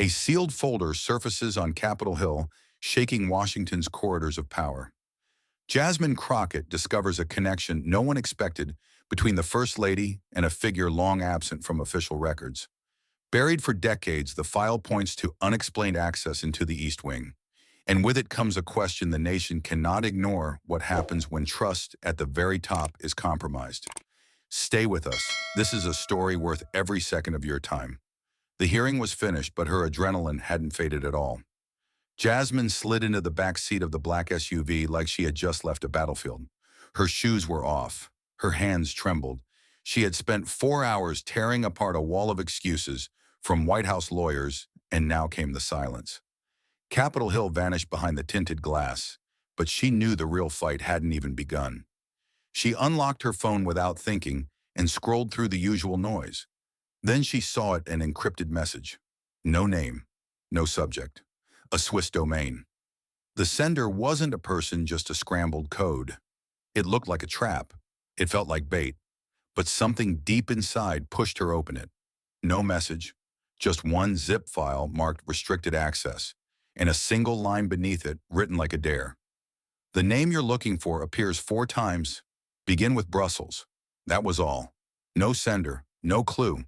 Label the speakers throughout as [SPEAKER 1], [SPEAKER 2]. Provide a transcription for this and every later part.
[SPEAKER 1] A sealed folder surfaces on Capitol Hill, shaking Washington's corridors of power. Jasmine Crockett discovers a connection no one expected between the First Lady and a figure long absent from official records. Buried for decades, the file points to unexplained access into the East Wing. And with it comes a question the nation cannot ignore: what happens when trust at the very top is compromised. Stay with us. This is a story worth every second of your time. The hearing was finished, but her adrenaline hadn't faded at all. Jasmine slid into the back seat of the black SUV like she had just left a battlefield. Her shoes were off. Her hands trembled. She had spent 4 hours tearing apart a wall of excuses from White House lawyers, and now came the silence. Capitol Hill vanished behind the tinted glass, but she knew the real fight hadn't even begun. She unlocked her phone without thinking and scrolled through the usual noise. Then she saw it, an encrypted message. No name, no subject. A Swiss domain. The sender wasn't a person, just a scrambled code. It looked like a trap. It felt like bait. But something deep inside pushed her open it. No message, just one zip file marked restricted access, and a single line beneath it written like a dare. The name you're looking for appears 4 times. Begin with Brussels. That was all. No sender, no clue.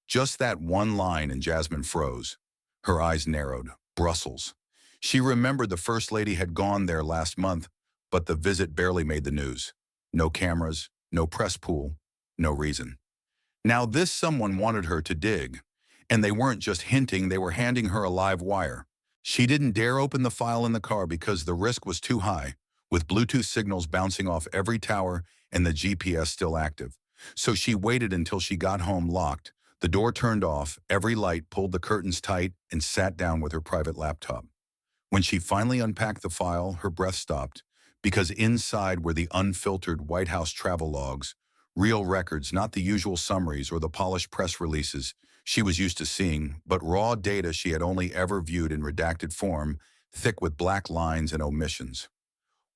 [SPEAKER 1] Just that one line, and Jasmine froze. Her eyes narrowed. Brussels. She remembered the First Lady had gone there last month, but the visit barely made the news. No cameras, no press pool, no reason. Now this someone wanted her to dig, and they weren't just hinting, they were handing her a live wire. She didn't dare open the file in the car because the risk was too high, with Bluetooth signals bouncing off every tower and the GPS still active. So she waited until she got home, locked, the door turned off, every light, pulled the curtains tight, and sat down with her private laptop. When she finally unpacked the file, her breath stopped, because inside were the unfiltered White House travel logs, real records, not the usual summaries or the polished press releases she was used to seeing, but raw data she had only ever viewed in redacted form, thick with black lines and omissions.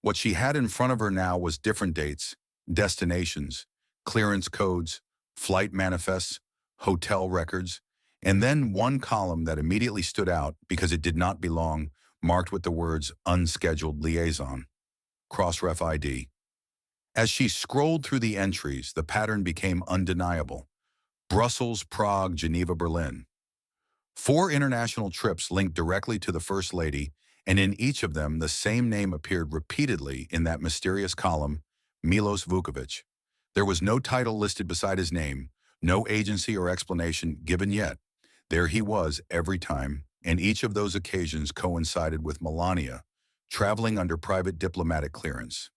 [SPEAKER 1] What she had in front of her now was different dates, destinations, clearance codes, flight manifests, hotel records, and then one column that immediately stood out because it did not belong, marked with the words unscheduled liaison, cross-ref ID. As she scrolled through the entries, the pattern became undeniable. Brussels, Prague, Geneva, Berlin. 4 international trips linked directly to the First Lady, and in each of them the same name appeared repeatedly in that mysterious column, Milos Vukovic. There was no title listed beside his name, no agency or explanation given yet. There he was every time, and each of those occasions coincided with Melania, traveling under private diplomatic clearance.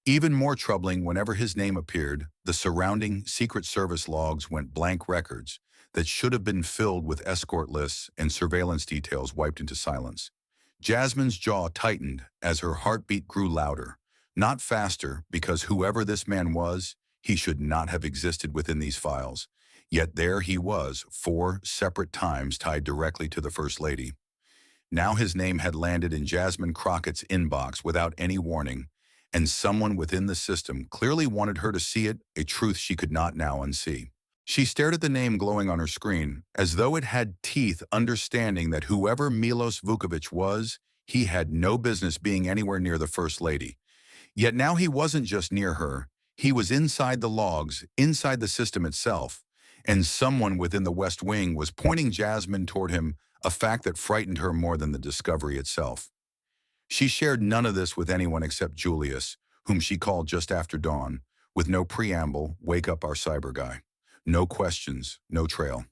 [SPEAKER 1] Even more troubling, whenever his name appeared, the surrounding Secret Service logs went blank, records that should have been filled with escort lists and surveillance details wiped into silence. Jasmine's jaw tightened as her heartbeat grew louder, not faster, because whoever this man was, he should not have existed within these files. Yet there he was, 4 separate times tied directly to the First Lady. Now his name had landed in Jasmine Crockett's inbox without any warning, and someone within the system clearly wanted her to see it, a truth she could not now unsee. She stared at the name glowing on her screen, as though it had teeth, understanding that whoever Milos Vukovic was, he had no business being anywhere near the First Lady. Yet now he wasn't just near her, he was inside the logs, inside the system itself, and someone within the West Wing was pointing Jasmine toward him, a fact that frightened her more than the discovery itself. She shared none of this with anyone except Julius, whom she called just after dawn, with no preamble, "Wake up our cyber guy." No questions, no trail.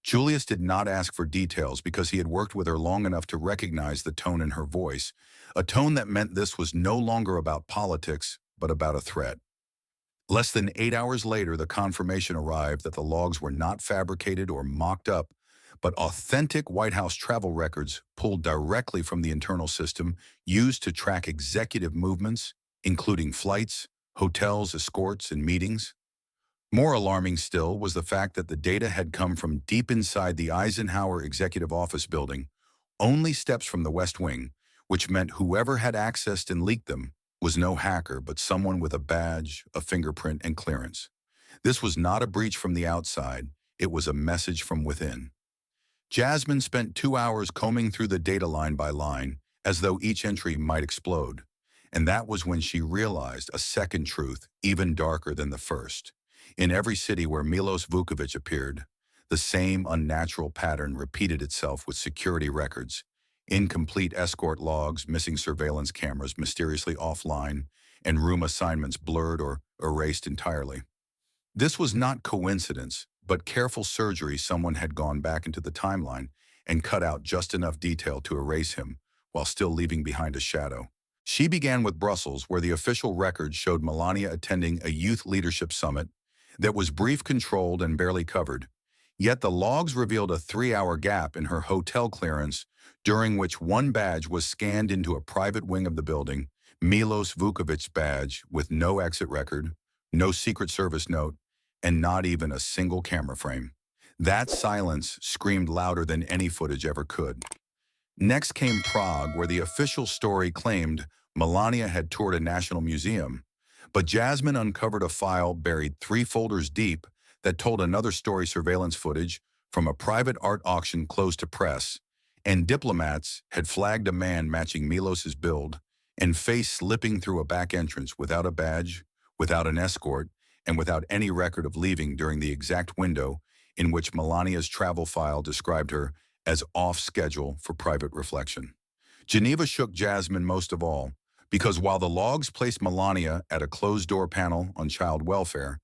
[SPEAKER 1] Julius did not ask for details because he had worked with her long enough to recognize the tone in her voice, a tone that meant this was no longer about politics, but about a threat. Less than 8 hours later, the confirmation arrived that the logs were not fabricated or mocked up, but authentic White House travel records pulled directly from the internal system used to track executive movements, including flights, hotels, escorts, and meetings. More alarming still was the fact that the data had come from deep inside the Eisenhower Executive Office building, only steps from the West Wing, which meant whoever had accessed and leaked them was no hacker, but someone with a badge, a fingerprint, and clearance. This was not a breach from the outside, it was a message from within. Jasmine spent 2 hours combing through the data line by line, as though each entry might explode. And that was when she realized a second truth, even darker than the first. In every city where Milos Vukovic appeared, the same unnatural pattern repeated itself with security records, incomplete escort logs, missing surveillance cameras mysteriously offline, and room assignments blurred or erased entirely. This was not coincidence, but careful surgery. Someone had gone back into the timeline and cut out just enough detail to erase him, while still leaving behind a shadow. She began with Brussels, where the official records showed Melania attending a youth leadership summit that was brief, controlled, and barely covered. Yet the logs revealed a 3-hour gap in her hotel clearance, during which one badge was scanned into a private wing of the building, Milos Vukovic's badge, with no exit record, no Secret Service note, and not even a single camera frame. That silence screamed louder than any footage ever could. Next came Prague, where the official story claimed Melania had toured a national museum, but Jasmine uncovered a file buried 3 folders deep that told another story: surveillance footage from a private art auction closed to press, and diplomats had flagged a man matching Milos's build and face slipping through a back entrance without a badge, without an escort, and without any record of leaving during the exact window in which Melania's travel file described her as off schedule for private reflection. Geneva shook Jasmine most of all, because while the logs placed Melania at a closed-door panel on child welfare,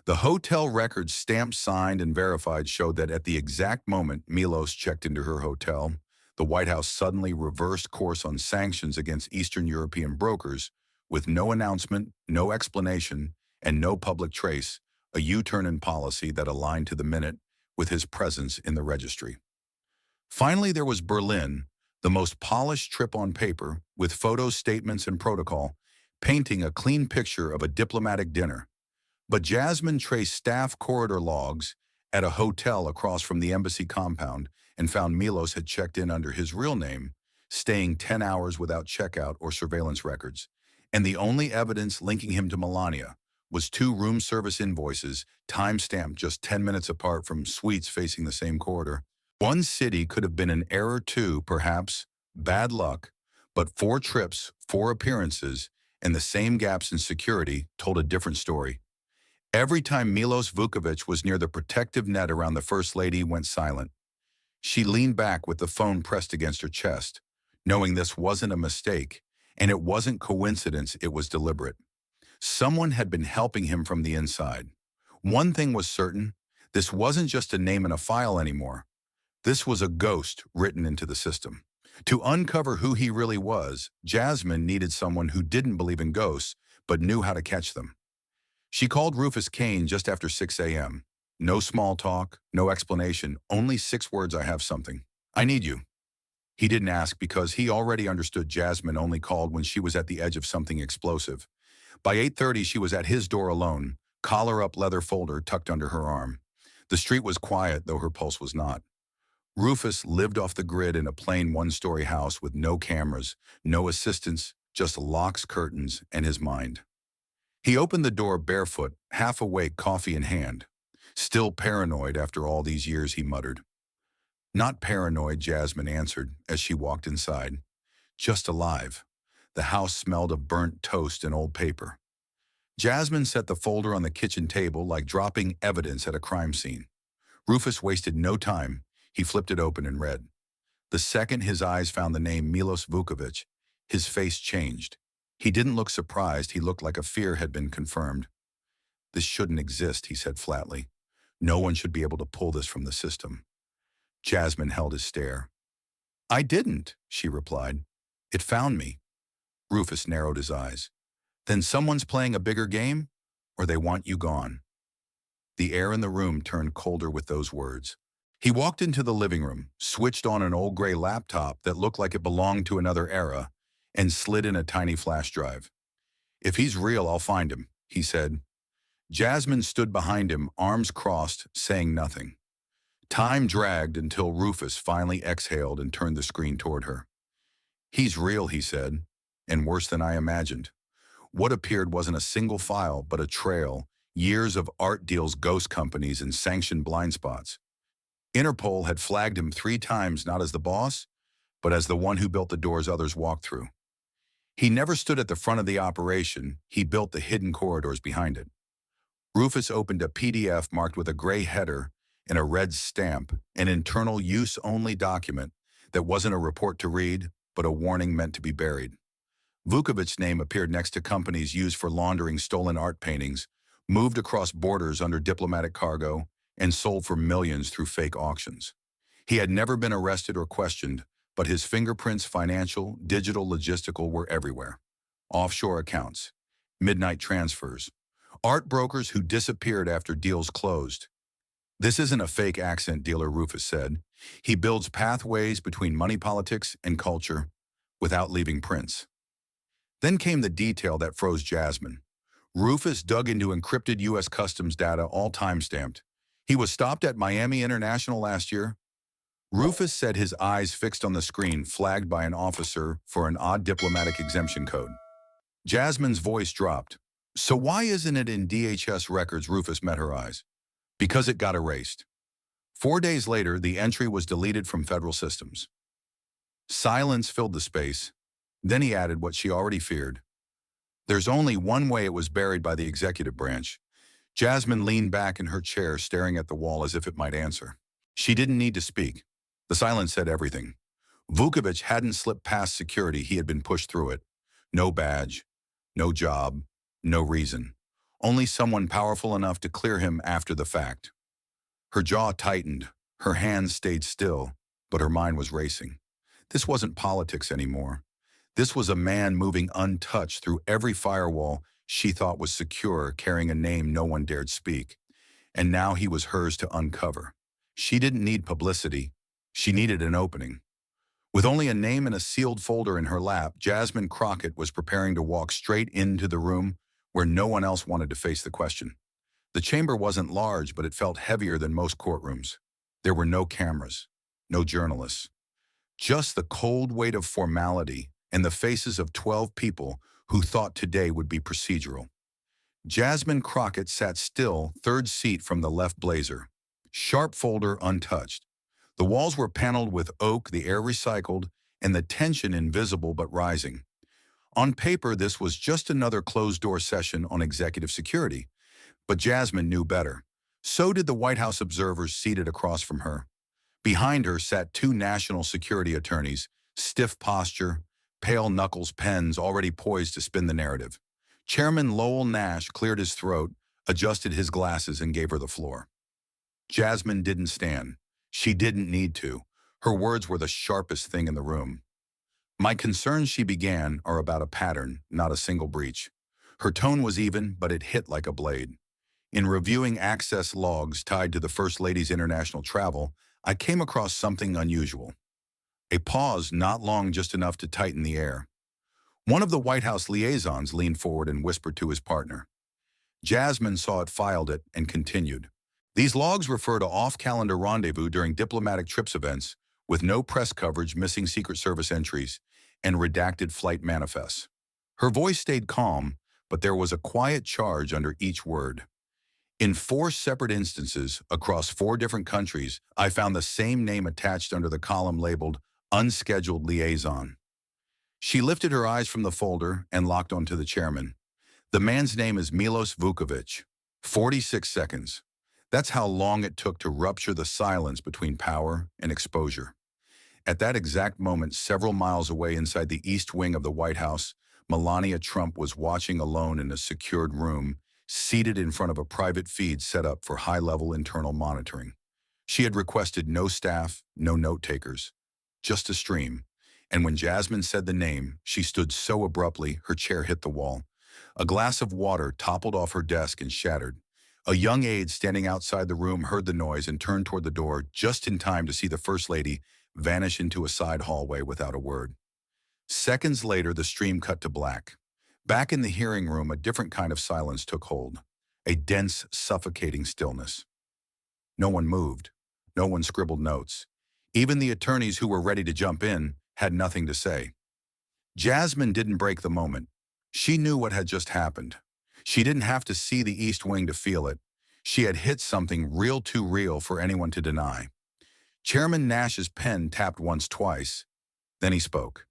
[SPEAKER 1] the hotel records, stamped, signed, and verified, showed that at the exact moment Milos checked into her hotel, the White House suddenly reversed course on sanctions against Eastern European brokers, with no announcement, no explanation, and no public trace, a U-turn in policy that aligned to the minute with his presence in the registry. Finally, there was Berlin, the most polished trip on paper, with photos, statements, and protocol, painting a clean picture of a diplomatic dinner. But Jasmine traced staff corridor logs at a hotel across from the embassy compound and found Milos had checked in under his real name, staying 10 hours without checkout or surveillance records. And the only evidence linking him to Melania was 2 room service invoices, time-stamped just 10 minutes apart from suites facing the same corridor. One city could have been an error, 2, perhaps, bad luck, but 4 trips, 4 appearances, and the same gaps in security told a different story. Every time Milos Vukovic was near, the protective net around the First Lady went silent. She leaned back with the phone pressed against her chest, knowing this wasn't a mistake, and it wasn't coincidence, it was deliberate. Someone had been helping him from the inside. One thing was certain: this wasn't just a name in a file anymore. This was a ghost written into the system. To uncover who he really was, Jasmine needed someone who didn't believe in ghosts, but knew how to catch them. She called Rufus Kane just after 6 a.m. No small talk, no explanation, only 6 words: "I have something. I need you." He didn't ask because he already understood Jasmine only called when she was at the edge of something explosive. By 8:30, she was at his door alone, collar up, leather folder tucked under her arm. The street was quiet, though her pulse was not. Rufus lived off the grid in a plain 1-story house with no cameras, no assistants, just locks, curtains, and his mind. He opened the door barefoot, half awake, coffee in hand. "Still paranoid after all these years," he muttered. "Not paranoid," Jasmine answered as she walked inside. "Just alive." The house smelled of burnt toast and old paper. Jasmine set the folder on the kitchen table like dropping evidence at a crime scene. Rufus wasted no time. He flipped it open and read. The second his eyes found the name Milos Vukovic, his face changed. He didn't look surprised, he looked like a fear had been confirmed. "This shouldn't exist," he said flatly. "No one should be able to pull this from the system." Jasmine held his stare. "I didn't," she replied. "It found me." Rufus narrowed his eyes. "Then someone's playing a bigger game, or they want you gone." The air in the room turned colder with those words. He walked into the living room, switched on an old gray laptop that looked like it belonged to another era, and slid in a tiny flash drive. "If he's real, I'll find him," he said. Jasmine stood behind him, arms crossed, saying nothing. Time dragged until Rufus finally exhaled and turned the screen toward her. "He's real," he said, "and worse than I imagined." What appeared wasn't a single file, but a trail, years of art deals, ghost companies, and sanctioned blind spots. Interpol had flagged him 3 times not as the boss, but as the one who built the doors others walked through. He never stood at the front of the operation, he built the hidden corridors behind it. Rufus opened a PDF marked with a gray header and a red stamp, an internal use-only document that wasn't a report to read, but a warning meant to be buried. Vukovic's name appeared next to companies used for laundering stolen art paintings, moved across borders under diplomatic cargo, and sold for millions through fake auctions. He had never been arrested or questioned, but his fingerprints, financial, digital, logistical, were everywhere. Offshore accounts, midnight transfers, art brokers who disappeared after deals closed. This isn't a fake accent dealer, Rufus said. He builds pathways between money politics and culture without leaving prints. Then came the detail that froze Jasmine. Rufus dug into encrypted U.S. Customs data, all time-stamped. He was stopped at Miami International last year. Rufus said, his eyes fixed on the screen, flagged by an officer for an odd diplomatic exemption code. Jasmine's voice dropped. So why isn't it in DHS records? Rufus met her eyes. Because it got erased. 4 days later, the entry was deleted from federal systems. Silence filled the space. Then he added what she already feared. There's only one way it was buried by the executive branch. Jasmine leaned back in her chair, staring at the wall as if it might answer. She didn't need to speak. The silence said everything. Vukovic hadn't slipped past security, he had been pushed through it. No badge, no job, no reason. Only someone powerful enough to clear him after the fact. Her jaw tightened, her hands stayed still, but her mind was racing. This wasn't politics anymore. This was a man moving untouched through every firewall she thought was secure, carrying a name no one dared speak. And now he was hers to uncover. She didn't need publicity. She needed an opening. With only a name and a sealed folder in her lap, Jasmine Crockett was preparing to walk straight into the room where no one else wanted to face the question. The chamber wasn't large, but it felt heavier than most courtrooms. There were no cameras, no journalists. Just the cold weight of formality and the faces of 12 people who thought today would be procedural. Jasmine Crockett sat still, third seat from the left blazer. Sharp folder untouched. The walls were paneled with oak, the air recycled, and the tension invisible but rising. On paper, this was just another closed-door session on executive security. But Jasmine knew better. So did the White House observers seated across from her. Behind her sat 2 national security attorneys, stiff posture, pale knuckles, pens already poised to spin the narrative. Chairman Lowell Nash cleared his throat, adjusted his glasses, and gave her the floor. Jasmine didn't stand. She didn't need to. Her words were the sharpest thing in the room. My concerns, she began, are about a pattern, not a single breach. Her tone was even, but it hit like a blade. In reviewing access logs tied to the First Lady's international travel, I came across something unusual. A pause, not long, just enough to tighten the air. One of the White House liaisons leaned forward and whispered to his partner. Jasmine saw it, filed it, and continued. These logs refer to off-calendar rendezvous during diplomatic trips events, with no press coverage, missing Secret Service entries, and redacted flight manifests. Her voice stayed calm, but there was a quiet charge under each word. In 4 separate instances, across 4 different countries, I found the same name attached under the column labeled Unscheduled Liaison. She lifted her eyes from the folder and locked onto the chairman. The man's name is Milos Vukovic. 46 seconds. That's how long it took to rupture the silence between power and exposure. At that exact moment, several miles away inside the East Wing of the White House, Melania Trump was watching alone in a secured room, seated in front of a private feed set up for high-level internal monitoring. She had requested no staff, no note-takers, just a stream. And when Jasmine said the name, she stood so abruptly, her chair hit the wall. A glass of water toppled off her desk and shattered. A young aide standing outside the room heard the noise and turned toward the door just in time to see the First Lady vanish into a side hallway without a word. Seconds later, the stream cut to black. Back in the hearing room, a different kind of silence took hold. A dense, suffocating stillness. No one moved. No one scribbled notes. Even the attorneys who were ready to jump in had nothing to say. Jasmine didn't break the moment. She knew what had just happened. She didn't have to see the East Wing to feel it. She had hit something real too real for anyone to deny. Chairman Nash's pen tapped once, twice. Then he spoke.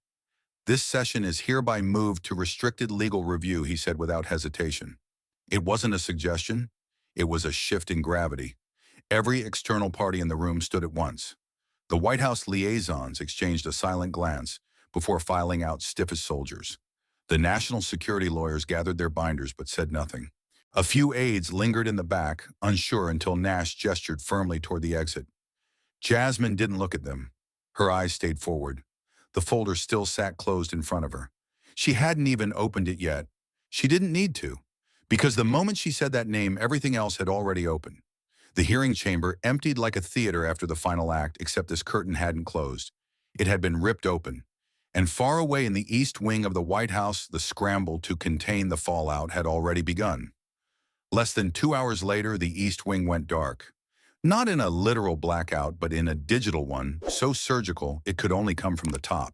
[SPEAKER 1] "This session is hereby moved to restricted legal review," he said without hesitation. It wasn't a suggestion. It was a shift in gravity. Every external party in the room stood at once. The White House liaisons exchanged a silent glance before filing out stiff as soldiers. The national security lawyers gathered their binders but said nothing. A few aides lingered in the back, unsure, until Nash gestured firmly toward the exit. Jasmine didn't look at them. Her eyes stayed forward. The folder still sat closed in front of her. She hadn't even opened it yet. She didn't need to, because the moment she said that name, everything else had already opened. The hearing chamber emptied like a theater after the final act, except this curtain hadn't closed. It had been ripped open. And far away in the east wing of the White House, the scramble to contain the fallout had already begun. Less than 2 hours later, the east wing went dark. Not in a literal blackout, but in a digital one, so surgical it could only come from the top.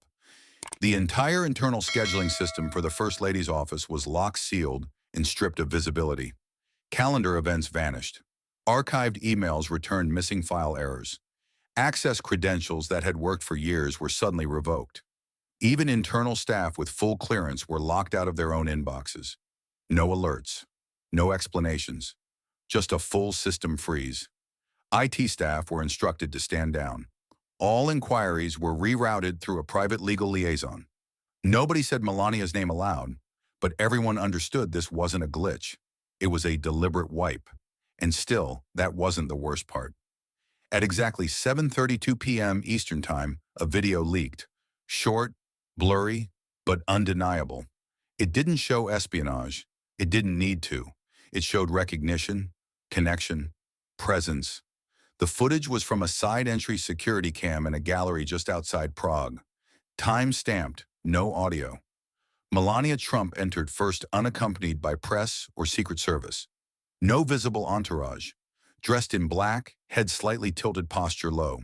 [SPEAKER 1] The entire internal scheduling system for the First Lady's office was lock-sealed and stripped of visibility. Calendar events vanished. Archived emails returned missing file errors. Access credentials that had worked for years were suddenly revoked. Even internal staff with full clearance were locked out of their own inboxes. No alerts. No explanations. Just a full system freeze. IT staff were instructed to stand down. All inquiries were rerouted through a private legal liaison. Nobody said Melania's name aloud, but everyone understood this wasn't a glitch. It was a deliberate wipe. And still, that wasn't the worst part. At exactly 7:32 p.m. Eastern Time, a video leaked. Short, blurry, but undeniable. It didn't show espionage. It didn't need to. It showed recognition, connection, presence. The footage was from a side-entry security cam in a gallery just outside Prague. Time-stamped, no audio. Melania Trump entered first unaccompanied by press or Secret Service. No visible entourage. Dressed in black, head slightly tilted, posture low.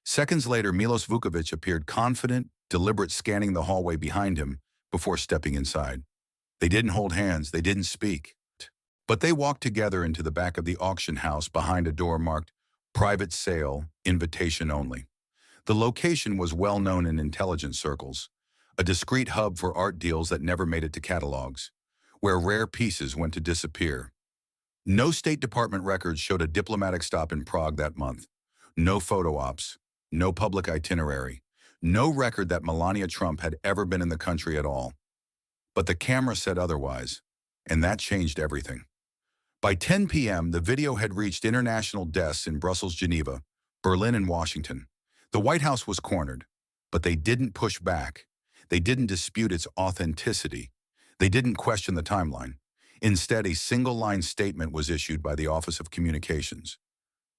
[SPEAKER 1] Seconds later, Milos Vukovic appeared, confident, deliberate, scanning the hallway behind him before stepping inside. They didn't hold hands, they didn't speak. But they walked together into the back of the auction house behind a door marked "Private Sale, Invitation Only." The location was well known in intelligence circles, a discreet hub for art deals that never made it to catalogs, where rare pieces went to disappear. No State Department records showed a diplomatic stop in Prague that month. No photo ops, no public itinerary, no record that Melania Trump had ever been in the country at all. But the camera said otherwise, and that changed everything. By 10 p.m., the video had reached international desks in Brussels, Geneva, Berlin, and Washington. The White House was cornered, but they didn't push back. They didn't dispute its authenticity. They didn't question the timeline. Instead, a single-line statement was issued by the Office of Communications.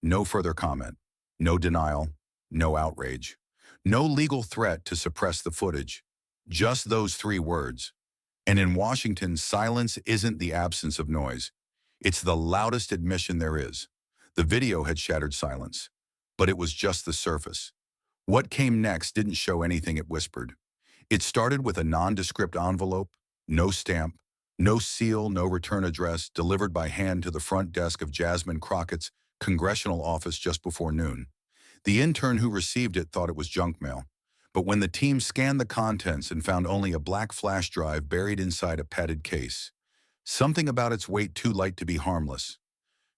[SPEAKER 1] No further comment, no denial, no outrage, no legal threat to suppress the footage. Just those 3 words. And in Washington, silence isn't the absence of noise. It's the loudest admission there is. The video had shattered silence, but it was just the surface. What came next didn't show anything, it whispered. It started with a nondescript envelope, no stamp, no seal, no return address, delivered by hand to the front desk of Jasmine Crockett's congressional office just before noon. The intern who received it thought it was junk mail, but when the team scanned the contents and found only a black flash drive buried inside a padded case, something about its weight too light to be harmless,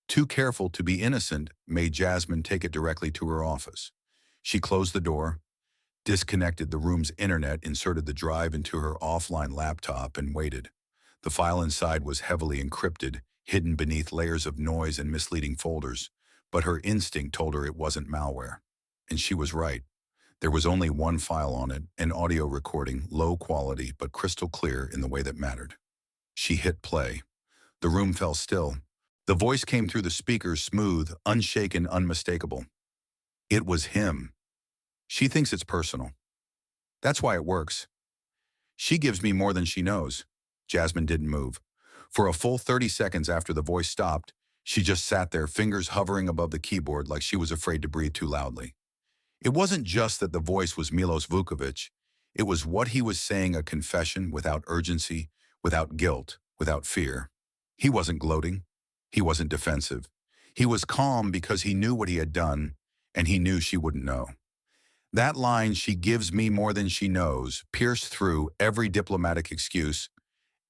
[SPEAKER 1] too careful to be innocent, made Jasmine take it directly to her office. She closed the door, disconnected the room's internet, inserted the drive into her offline laptop, and waited. The file inside was heavily encrypted, hidden beneath layers of noise and misleading folders, but her instinct told her it wasn't malware. And she was right. There was only one file on it, an audio recording, low quality but crystal clear in the way that mattered. She hit play. The room fell still. The voice came through the speakers, smooth, unshaken, unmistakable. It was him. She thinks it's personal. That's why it works. She gives me more than she knows. Jasmine didn't move. For a full 30 seconds after the voice stopped, she just sat there, fingers hovering above the keyboard like she was afraid to breathe too loudly. It wasn't just that the voice was Milos Vukovic. It was what he was saying, a confession without urgency, without guilt, without fear. He wasn't gloating. He wasn't defensive. He was calm because he knew what he had done, and he knew she wouldn't know. That line, "she gives me more than she knows," pierced through every diplomatic excuse,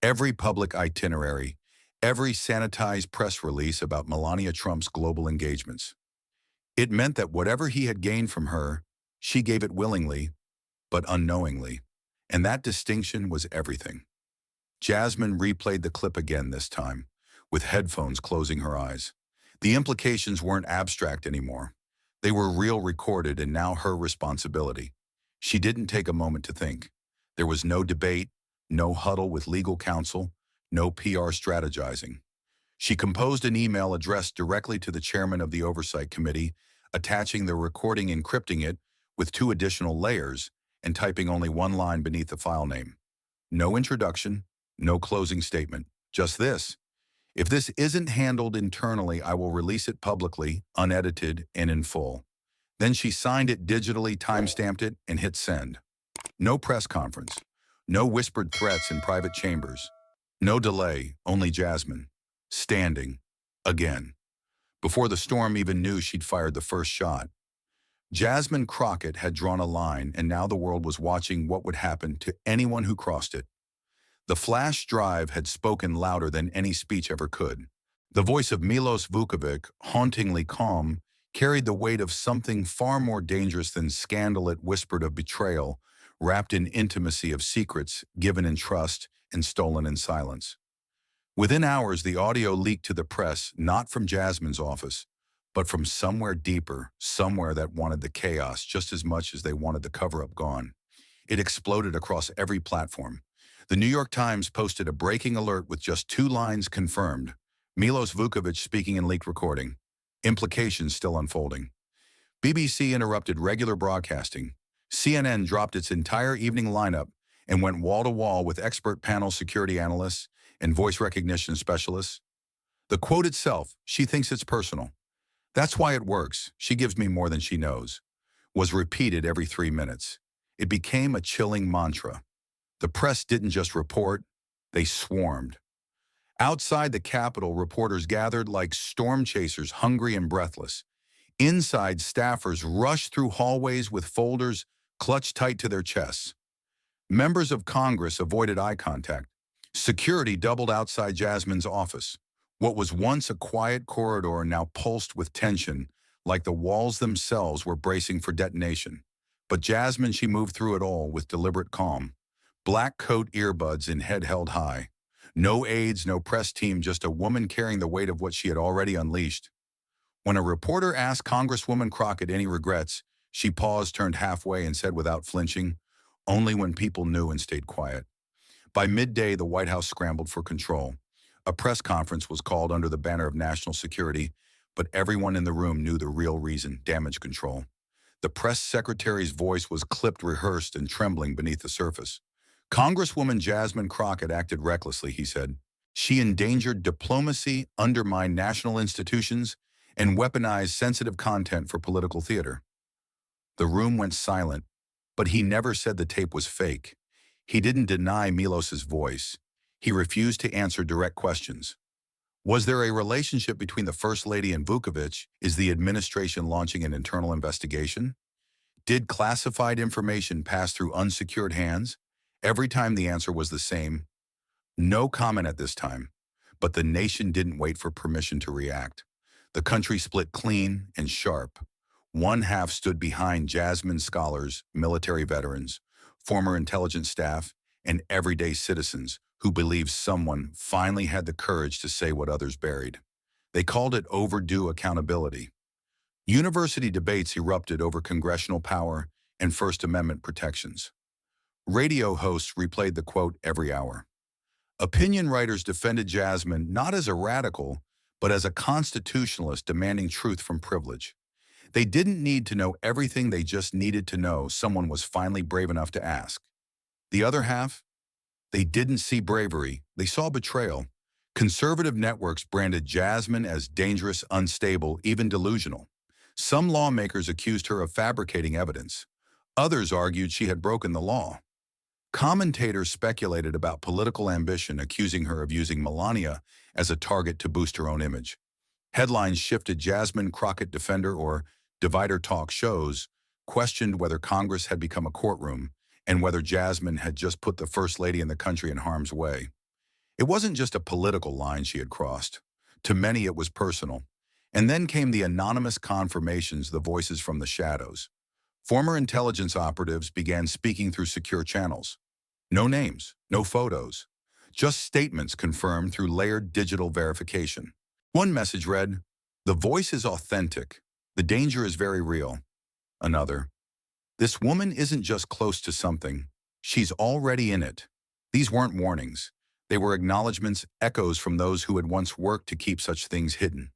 [SPEAKER 1] every public itinerary, every sanitized press release about Melania Trump's global engagements. It meant that whatever he had gained from her, she gave it willingly, but unknowingly. And that distinction was everything. Jasmine replayed the clip again this time, with headphones closing her eyes. The implications weren't abstract anymore. They were real, recorded, and now her responsibility. She didn't take a moment to think. There was no debate, no huddle with legal counsel, no PR strategizing. She composed an email addressed directly to the chairman of the Oversight Committee, attaching the recording, encrypting it with 2 additional layers, and typing only one line beneath the file name. No introduction, no closing statement, just this: "If this isn't handled internally, I will release it publicly, unedited, and in full." Then she signed it digitally, time-stamped it, and hit send. No press conference, no whispered threats in private chambers, no delay, only Jasmine, standing, again, before the storm even knew she'd fired the first shot. Jasmine Crockett had drawn a line, and now the world was watching what would happen to anyone who crossed it. The flash drive had spoken louder than any speech ever could. The voice of Milos Vukovic, hauntingly calm, carried the weight of something far more dangerous than scandal. It whispered of betrayal, wrapped in intimacy, of secrets given in trust and stolen in silence. Within hours, the audio leaked to the press, not from Jasmine's office, but from somewhere deeper, somewhere that wanted the chaos just as much as they wanted the cover-up gone. It exploded across every platform. The New York Times posted a breaking alert with just 2 lines: confirmed. Milos Vukovic speaking in leaked recording. Implications still unfolding. BBC interrupted regular broadcasting. CNN dropped its entire evening lineup and went wall-to-wall with expert panel security analysts and voice recognition specialists. The quote itself, "She thinks it's personal. That's why it works. She gives me more than she knows," was repeated every 3 minutes. It became a chilling mantra. The press didn't just report, they swarmed. Outside the Capitol, reporters gathered like storm chasers, hungry and breathless. Inside, staffers rushed through hallways with folders clutched tight to their chests. Members of Congress avoided eye contact. Security doubled outside Jasmine's office. What was once a quiet corridor now pulsed with tension, like the walls themselves were bracing for detonation. But Jasmine, she moved through it all with deliberate calm. Black coat, earbuds, and head held high. No aides, no press team, just a woman carrying the weight of what she had already unleashed. When a reporter asked Congresswoman Crockett any regrets, she paused, turned halfway, and said without flinching, "Only when people knew," and stayed quiet. By midday, the White House scrambled for control. A press conference was called under the banner of national security, but everyone in the room knew the real reason: damage control. The press secretary's voice was clipped, rehearsed, and trembling beneath the surface. "Congresswoman Jasmine Crockett acted recklessly," he said. "She endangered diplomacy, undermined national institutions, and weaponized sensitive content for political theater." The room went silent, but he never said the tape was fake. He didn't deny Milos's voice. He refused to answer direct questions. Was there a relationship between the First Lady and Vukovic? Is the administration launching an internal investigation? Did classified information pass through unsecured hands? Every time the answer was the same: no comment at this time. But the nation didn't wait for permission to react. The country split clean and sharp. One half stood behind Jasmine scholars, military veterans, former intelligence staff, and everyday citizens who believed someone finally had the courage to say what others buried. They called it overdue accountability. University debates erupted over congressional power and First Amendment protections. Radio hosts replayed the quote every hour. Opinion writers defended Jasmine not as a radical, but as a constitutionalist demanding truth from privilege. They didn't need to know everything, they just needed to know someone was finally brave enough to ask. The other half? They didn't see bravery, they saw betrayal. Conservative networks branded Jasmine as dangerous, unstable, even delusional. Some lawmakers accused her of fabricating evidence. Others argued she had broken the law. Commentators speculated about political ambition, accusing her of using Melania as a target to boost her own image. Headlines shifted: Jasmine Crockett defender or Divider talk shows questioned whether Congress had become a courtroom and whether Jasmine had just put the First Lady in the country in harm's way. It wasn't just a political line she had crossed. To many, it was personal. And then came the anonymous confirmations, the voices from the shadows. Former intelligence operatives began speaking through secure channels. No names, no photos, just statements confirmed through layered digital verification. One message read, "The voice is authentic. The danger is very real." Another, "This woman isn't just close to something. She's already in it." These weren't warnings. They were acknowledgments, echoes from those who had once worked to keep such things hidden.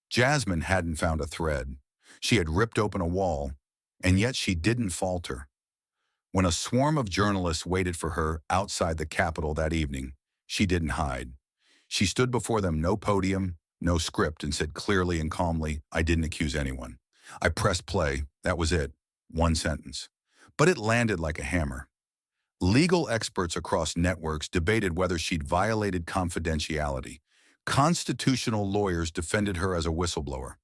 [SPEAKER 1] Jasmine hadn't found a thread. She had ripped open a wall, and yet she didn't falter. When a swarm of journalists waited for her outside the Capitol that evening, she didn't hide. She stood before them, no podium, no script, and said clearly and calmly, "I didn't accuse anyone. I pressed play, that was it." One sentence. But it landed like a hammer. Legal experts across networks debated whether she'd violated confidentiality. Constitutional lawyers defended her as a whistleblower.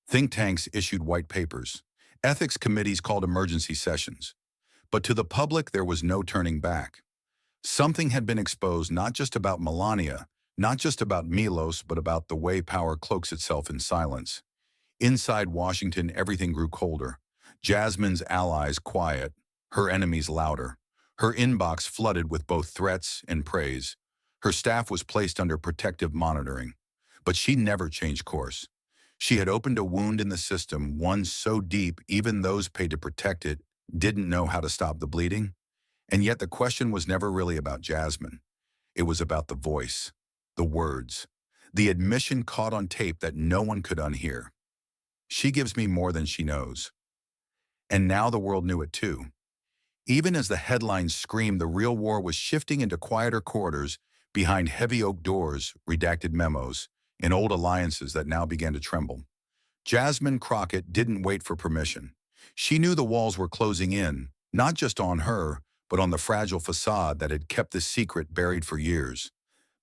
[SPEAKER 1] Think tanks issued white papers. Ethics committees called emergency sessions. But to the public, there was no turning back. Something had been exposed, not just about Melania, not just about Milos, but about the way power cloaks itself in silence. Inside Washington, everything grew colder. Jasmine's allies quiet, her enemies louder. Her inbox flooded with both threats and praise. Her staff was placed under protective monitoring. But she never changed course. She had opened a wound in the system, one so deep even those paid to protect it didn't know how to stop the bleeding. And yet the question was never really about Jasmine. It was about the voice, the words, the admission caught on tape that no one could unhear. "She gives me more than she knows." And now the world knew it too. Even as the headlines screamed, the real war was shifting into quieter corridors behind heavy oak doors, redacted memos, and old alliances that now began to tremble. Jasmine Crockett didn't wait for permission. She knew the walls were closing in, not just on her, but on the fragile facade that had kept this secret buried for years.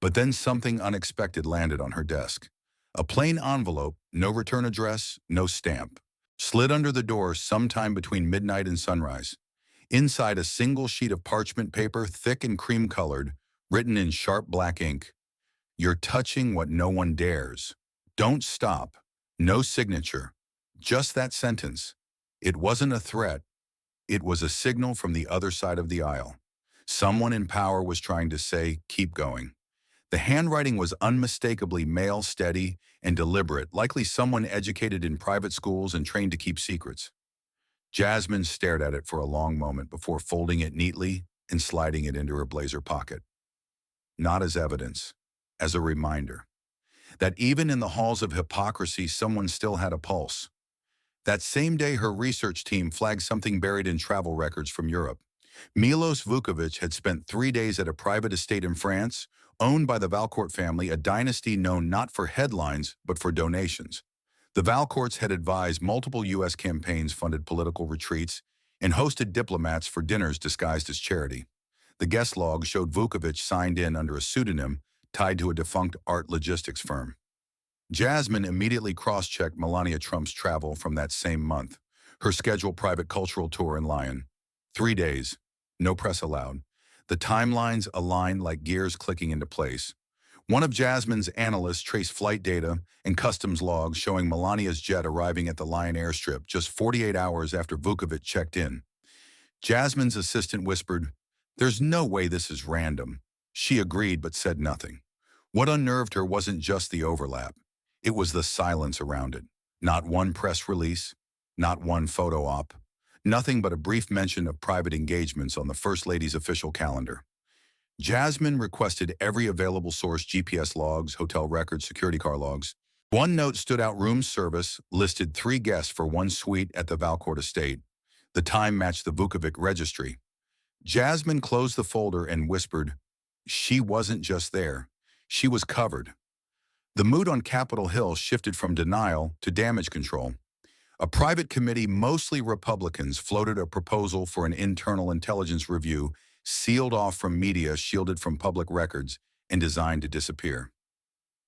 [SPEAKER 1] But then something unexpected landed on her desk. A plain envelope, no return address, no stamp, slid under the door sometime between midnight and sunrise. Inside, a single sheet of parchment paper, thick and cream-colored, written in sharp black ink. "You're touching what no one dares. Don't stop." No signature. Just that sentence. It wasn't a threat. It was a signal from the other side of the aisle. Someone in power was trying to say, "Keep going." The handwriting was unmistakably male, steady, and deliberate, likely someone educated in private schools and trained to keep secrets. Jasmine stared at it for a long moment before folding it neatly and sliding it into her blazer pocket. Not as evidence, as a reminder that even in the halls of hypocrisy, someone still had a pulse. That same day, her research team flagged something buried in travel records from Europe. Milos Vukovic had spent 3 days at a private estate in France, owned by the Valcourt family, a dynasty known not for headlines, but for donations. The Valcourts had advised multiple U.S. campaigns, funded political retreats, and hosted diplomats for dinners disguised as charity. The guest log showed Vukovic signed in under a pseudonym tied to a defunct art logistics firm. Jasmine immediately cross-checked Melania Trump's travel from that same month, her scheduled private cultural tour in Lyon. 3 days, no press allowed. The timelines aligned like gears clicking into place. One of Jasmine's analysts traced flight data and customs logs showing Melania's jet arriving at the Lyon airstrip just 48 hours after Vukovic checked in. Jasmine's assistant whispered, "There's no way this is random." She agreed but said nothing. What unnerved her wasn't just the overlap. It was the silence around it. Not one press release, not one photo op, nothing but a brief mention of private engagements on the First Lady's official calendar. Jasmine requested every available source: GPS logs, hotel records, security car logs. One note stood out: room service, listed 3 guests for 1 suite at the Valcourt estate. The time matched the Vukovic registry. Jasmine closed the folder and whispered, she wasn't just there. She was covered. The mood on Capitol Hill shifted from denial to damage control. A private committee, mostly Republicans, floated a proposal for an internal intelligence review, sealed off from media, shielded from public records, and designed to disappear.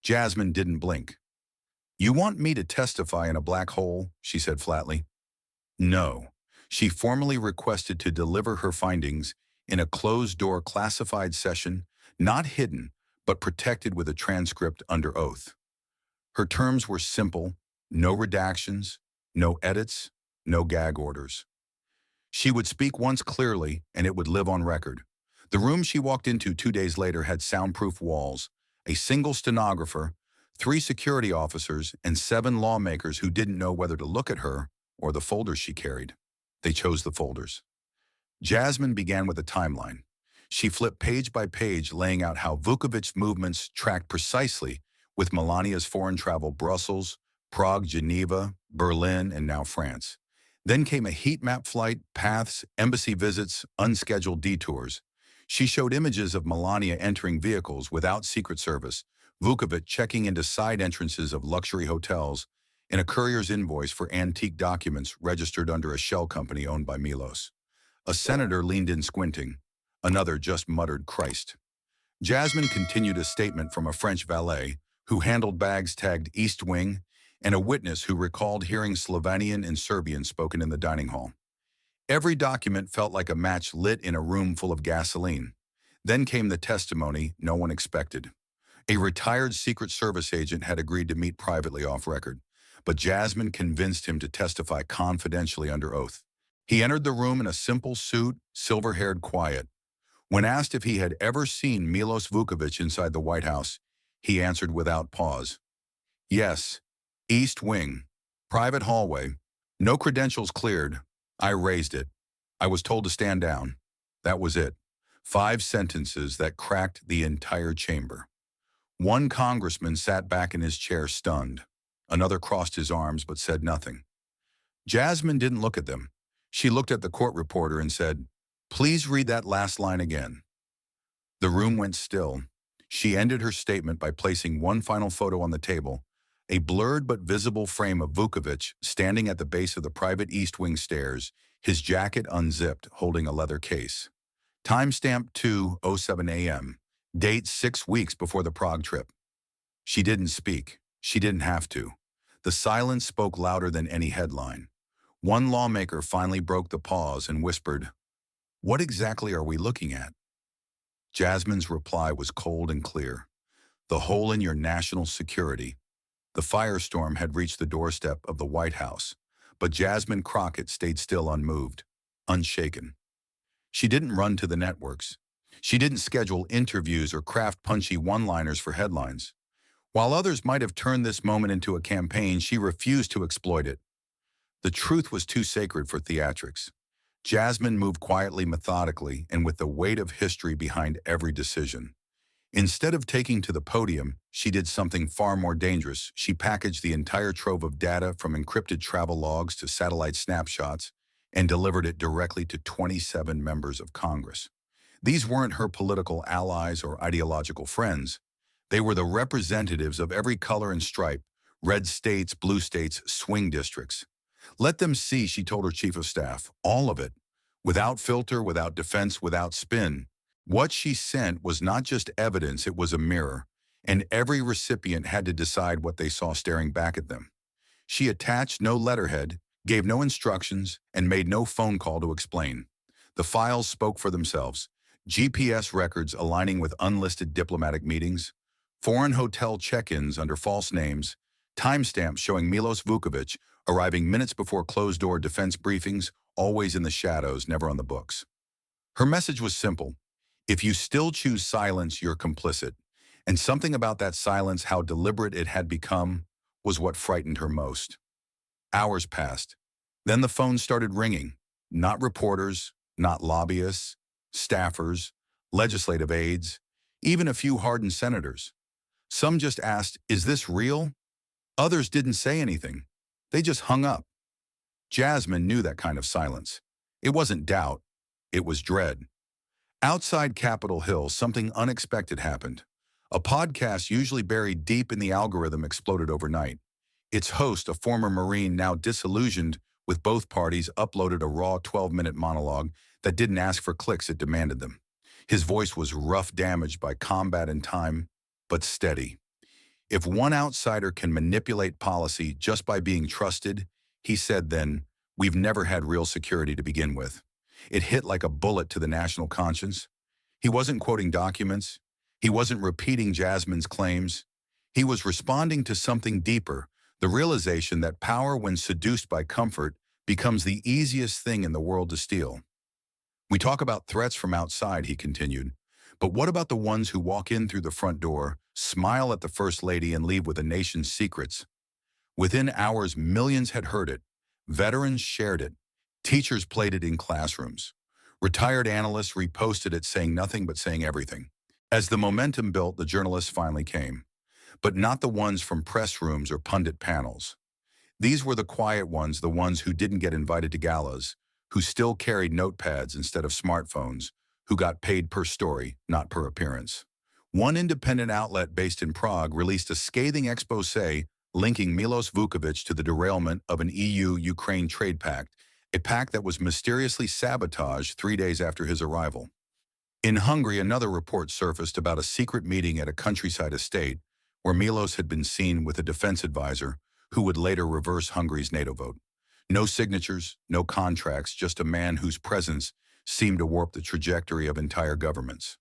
[SPEAKER 1] Jasmine didn't blink. "You want me to testify in a black hole?" she said flatly. No. She formally requested to deliver her findings in a closed-door classified session, not hidden, but protected with a transcript under oath. Her terms were simple: no redactions, no edits, no gag orders. She would speak once clearly, and it would live on record. The room she walked into 2 days later had soundproof walls, a single stenographer, 3 security officers, and 7 lawmakers who didn't know whether to look at her or the folders she carried. They chose the folders. Jasmine began with a timeline. She flipped page by page, laying out how Vukovic's movements tracked precisely with Melania's foreign travel: Brussels, Prague, Geneva, Berlin, and now France. Then came a heat map: flight paths, embassy visits, unscheduled detours. She showed images of Melania entering vehicles without Secret Service, Vukovic checking into side entrances of luxury hotels, and a courier's invoice for antique documents registered under a shell company owned by Milos. A senator leaned in squinting. Another just muttered, "Christ." Jasmine continued a statement from a French valet who handled bags tagged East Wing, and a witness who recalled hearing Slovenian and Serbian spoken in the dining hall. Every document felt like a match lit in a room full of gasoline. Then came the testimony no one expected. A retired Secret Service agent had agreed to meet privately off record, but Jasmine convinced him to testify confidentially under oath. He entered the room in a simple suit, silver-haired, quiet. When asked if he had ever seen Milos Vukovic inside the White House, he answered without pause. "Yes, East Wing, private hallway, no credentials cleared. I raised it. I was told to stand down. That was it." 5 sentences that cracked the entire chamber. One congressman sat back in his chair stunned. Another crossed his arms but said nothing. Jasmine didn't look at them. She looked at the court reporter and said, "Please read that last line again." The room went still. She ended her statement by placing one final photo on the table, a blurred but visible frame of Vukovic standing at the base of the private East Wing stairs, his jacket unzipped, holding a leather case. Timestamp 2:07 a.m. Date 6 weeks before the Prague trip. She didn't speak. She didn't have to. The silence spoke louder than any headline. One lawmaker finally broke the pause and whispered, "What exactly are we looking at?" Jasmine's reply was cold and clear. "The hole in your national security." The firestorm had reached the doorstep of the White House, but Jasmine Crockett stayed still, unmoved, unshaken. She didn't run to the networks. She didn't schedule interviews or craft punchy one-liners for headlines. While others might have turned this moment into a campaign, she refused to exploit it. The truth was too sacred for theatrics. Jasmine moved quietly, methodically, and with the weight of history behind every decision. Instead of taking to the podium, she did something far more dangerous. She packaged the entire trove of data, from encrypted travel logs to satellite snapshots, and delivered it directly to 27 members of Congress. These weren't her political allies or ideological friends. They were the representatives of every color and stripe: red states, blue states, swing districts. "Let them see," she told her chief of staff, "all of it, without filter, without defense, without spin." What she sent was not just evidence, it was a mirror, and every recipient had to decide what they saw staring back at them. She attached no letterhead, gave no instructions, and made no phone call to explain. The files spoke for themselves: GPS records aligning with unlisted diplomatic meetings, foreign hotel check-ins under false names, timestamps showing Milos Vukovic arriving minutes before closed-door defense briefings, always in the shadows, never on the books. Her message was simple: if you still choose silence, you're complicit. And something about that silence, how deliberate it had become, was what frightened her most. Hours passed. Then the phone started ringing. Not reporters, not lobbyists, staffers, legislative aides, even a few hardened senators. Some just asked, "Is this real?" Others didn't say anything. They just hung up. Jasmine knew that kind of silence. It wasn't doubt. It was dread. Outside Capitol Hill, something unexpected happened. A podcast usually buried deep in the algorithm exploded overnight. Its host, a former Marine now disillusioned with both parties, uploaded a raw 12-minute monologue that didn't ask for clicks, it demanded them. His voice was rough, damaged by combat and time, but steady. If one outsider can manipulate policy just by being trusted, he said then, we've never had real security to begin with. It hit like a bullet to the national conscience. He wasn't quoting documents. He wasn't repeating Jasmine's claims. He was responding to something deeper, the realization that power, when seduced by comfort, becomes the easiest thing in the world to steal. We talk about threats from outside, he continued. But what about the ones who walk in through the front door, smile at the First Lady, and leave with a nation's secrets? Within hours, millions had heard it. Veterans shared it. Teachers played it in classrooms. Retired analysts reposted it, saying nothing but saying everything. As the momentum built, the journalists finally came. But not the ones from press rooms or pundit panels. These were the quiet ones, the ones who didn't get invited to galas, who still carried notepads instead of smartphones, who got paid per story, not per appearance. One independent outlet based in Prague released a scathing exposé linking Milos Vukovic to the derailment of an EU-Ukraine trade pact, a pact that was mysteriously sabotaged 3 days after his arrival. In Hungary, another report surfaced about a secret meeting at a countryside estate where Milos had been seen with a defense advisor who would later reverse Hungary's NATO vote. No signatures, no contracts, just a man whose presence seemed to warp the trajectory of entire governments.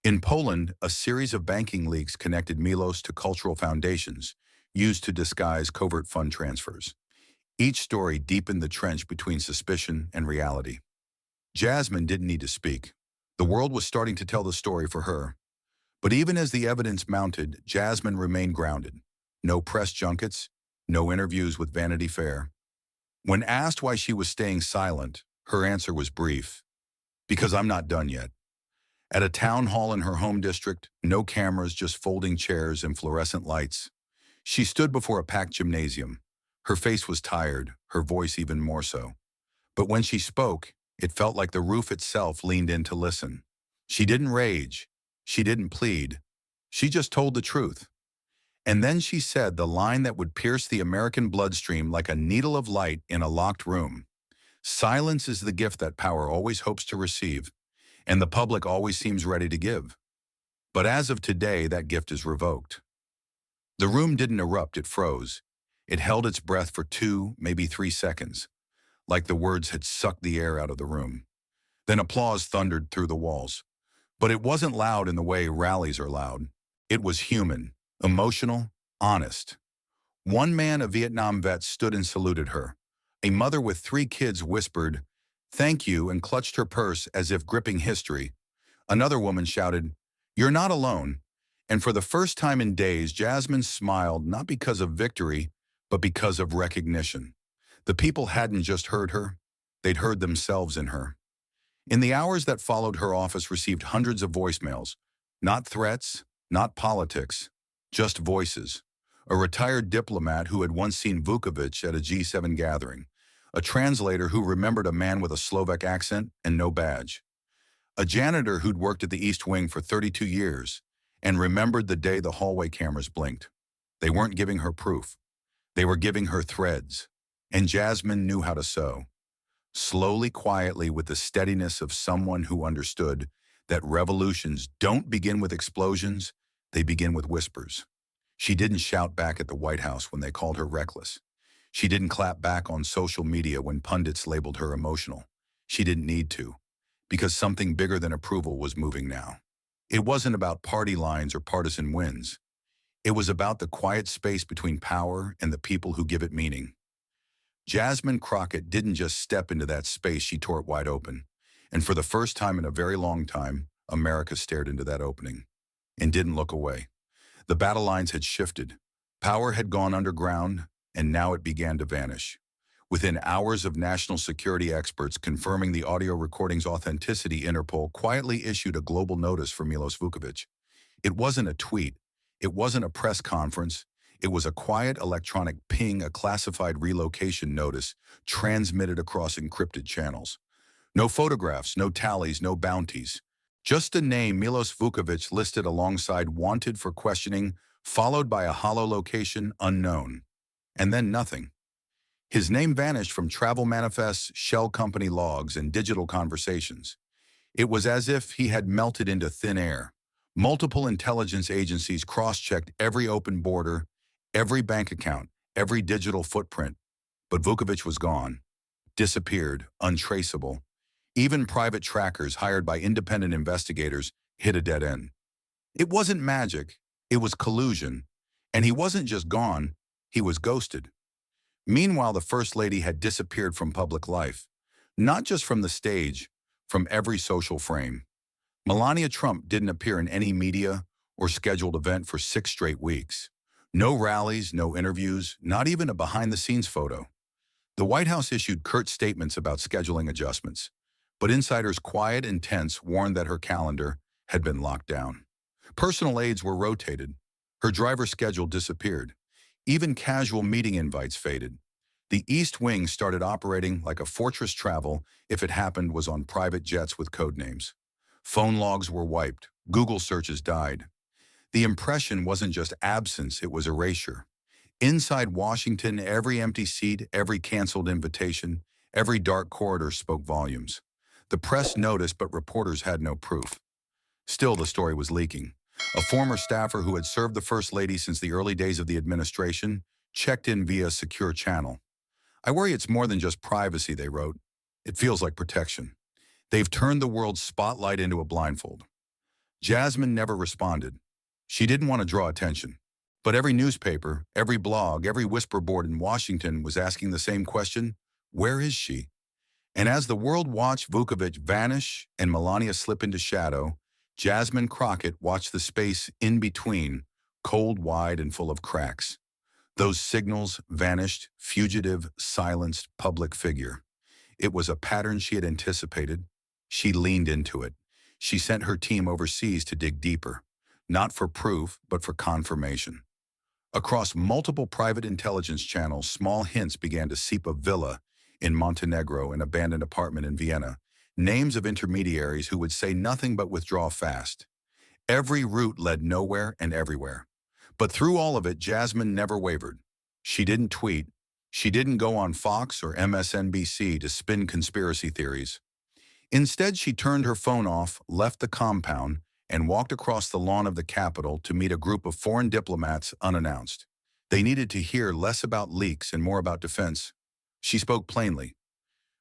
[SPEAKER 1] In Poland, a series of banking leaks connected Milos to cultural foundations used to disguise covert fund transfers. Each story deepened the trench between suspicion and reality. Jasmine didn't need to speak. The world was starting to tell the story for her. But even as the evidence mounted, Jasmine remained grounded. No press junkets, no interviews with Vanity Fair. When asked why she was staying silent, her answer was brief. Because I'm not done yet. At a town hall in her home district, no cameras, just folding chairs and fluorescent lights. She stood before a packed gymnasium. Her face was tired, her voice even more so. But when she spoke, it felt like the roof itself leaned in to listen. She didn't rage. She didn't plead. She just told the truth. And then she said the line that would pierce the American bloodstream like a needle of light in a locked room. Silence is the gift that power always hopes to receive, and the public always seems ready to give. But as of today, that gift is revoked. The room didn't erupt, it froze. It held its breath for 2, maybe 3 seconds, like the words had sucked the air out of the room. Then applause thundered through the walls. But it wasn't loud in the way rallies are loud. It was human, emotional, honest. One man, a Vietnam vet, stood and saluted her. A mother with 3 kids whispered, "Thank you," and clutched her purse as if gripping history. Another woman shouted, "You're not alone." And for the first time in days, Jasmine smiled, not because of victory, but because of recognition. The people hadn't just heard her, they'd heard themselves in her. In the hours that followed, her office received hundreds of voicemails. Not threats, not politics, just voices. A retired diplomat who had once seen Vukovic at a G7 gathering. A translator who remembered a man with a Slovak accent and no badge. A janitor who'd worked at the East Wing for 32 years and remembered the day the hallway cameras blinked. They weren't giving her proof. They were giving her threads. And Jasmine knew how to sew. Slowly, quietly, with the steadiness of someone who understood that revolutions don't begin with explosions, they begin with whispers. She didn't shout back at the White House when they called her reckless. She didn't clap back on social media when pundits labeled her emotional. She didn't need to, because something bigger than approval was moving now. It wasn't about party lines or partisan wins. It was about the quiet space between power and the people who give it meaning. Jasmine Crockett didn't just step into that space, she tore it wide open. And for the first time in a very long time, America stared into that opening and didn't look away. The battle lines had shifted. Power had gone underground, and now it began to vanish. Within hours of national security experts confirming the audio recording's authenticity, Interpol quietly issued a global notice for Milos Vukovic. It wasn't a tweet. It wasn't a press conference. It was a quiet electronic ping, a classified relocation notice transmitted across encrypted channels. No photographs, no tallies, no bounties. Just a name, Milos Vukovic, listed alongside wanted for questioning, followed by a hollow location, unknown. And then nothing. His name vanished from travel manifests, shell company logs, and digital conversations. It was as if he had melted into thin air. Multiple intelligence agencies cross-checked every open border, every bank account, every digital footprint, but Vukovic was gone, disappeared, untraceable. Even private trackers hired by independent investigators hit a dead end. It wasn't magic, it was collusion. And he wasn't just gone, he was ghosted. Meanwhile, the First Lady had disappeared from public life, not just from the stage, from every social frame. Melania Trump didn't appear in any media or scheduled event for 6 straight weeks. No rallies, no interviews, not even a behind-the-scenes photo. The White House issued curt statements about scheduling adjustments, but insiders quiet and tense warned that her calendar had been locked down. Personal aides were rotated. Her driver's schedule disappeared. Even casual meeting invites faded. The East Wing started operating like a fortress travel if it happened was on private jets with code names. Phone logs were wiped. Google searches died. The impression wasn't just absence, it was erasure. Inside Washington, every empty seat, every canceled invitation, every dark corridor spoke volumes. The press noticed, but reporters had no proof. Still, the story was leaking. A former staffer who had served the First Lady since the early days of the administration checked in via a secure channel. "I worry it's more than just privacy," they wrote. "It feels like protection. They've turned the world's spotlight into a blindfold." Jasmine never responded. She didn't want to draw attention. But every newspaper, every blog, every whisper board in Washington was asking the same question: where is she? And as the world watched Vukovic vanish and Melania slip into shadow, Jasmine Crockett watched the space in between, cold, wide, and full of cracks. Those signals vanished, fugitive, silenced, public figure. It was a pattern she had anticipated. She leaned into it. She sent her team overseas to dig deeper, not for proof, but for confirmation. Across multiple private intelligence channels, small hints began to seep: a villa in Montenegro, an abandoned apartment in Vienna, names of intermediaries who would say nothing but withdraw fast. Every route led nowhere and everywhere. But through all of it, Jasmine never wavered. She didn't tweet. She didn't go on Fox or MSNBC to spin conspiracy theories. Instead, she turned her phone off, left the compound, and walked across the lawn of the Capitol to meet a group of foreign diplomats unannounced. They needed to hear less about leaks and more about defense. She spoke plainly.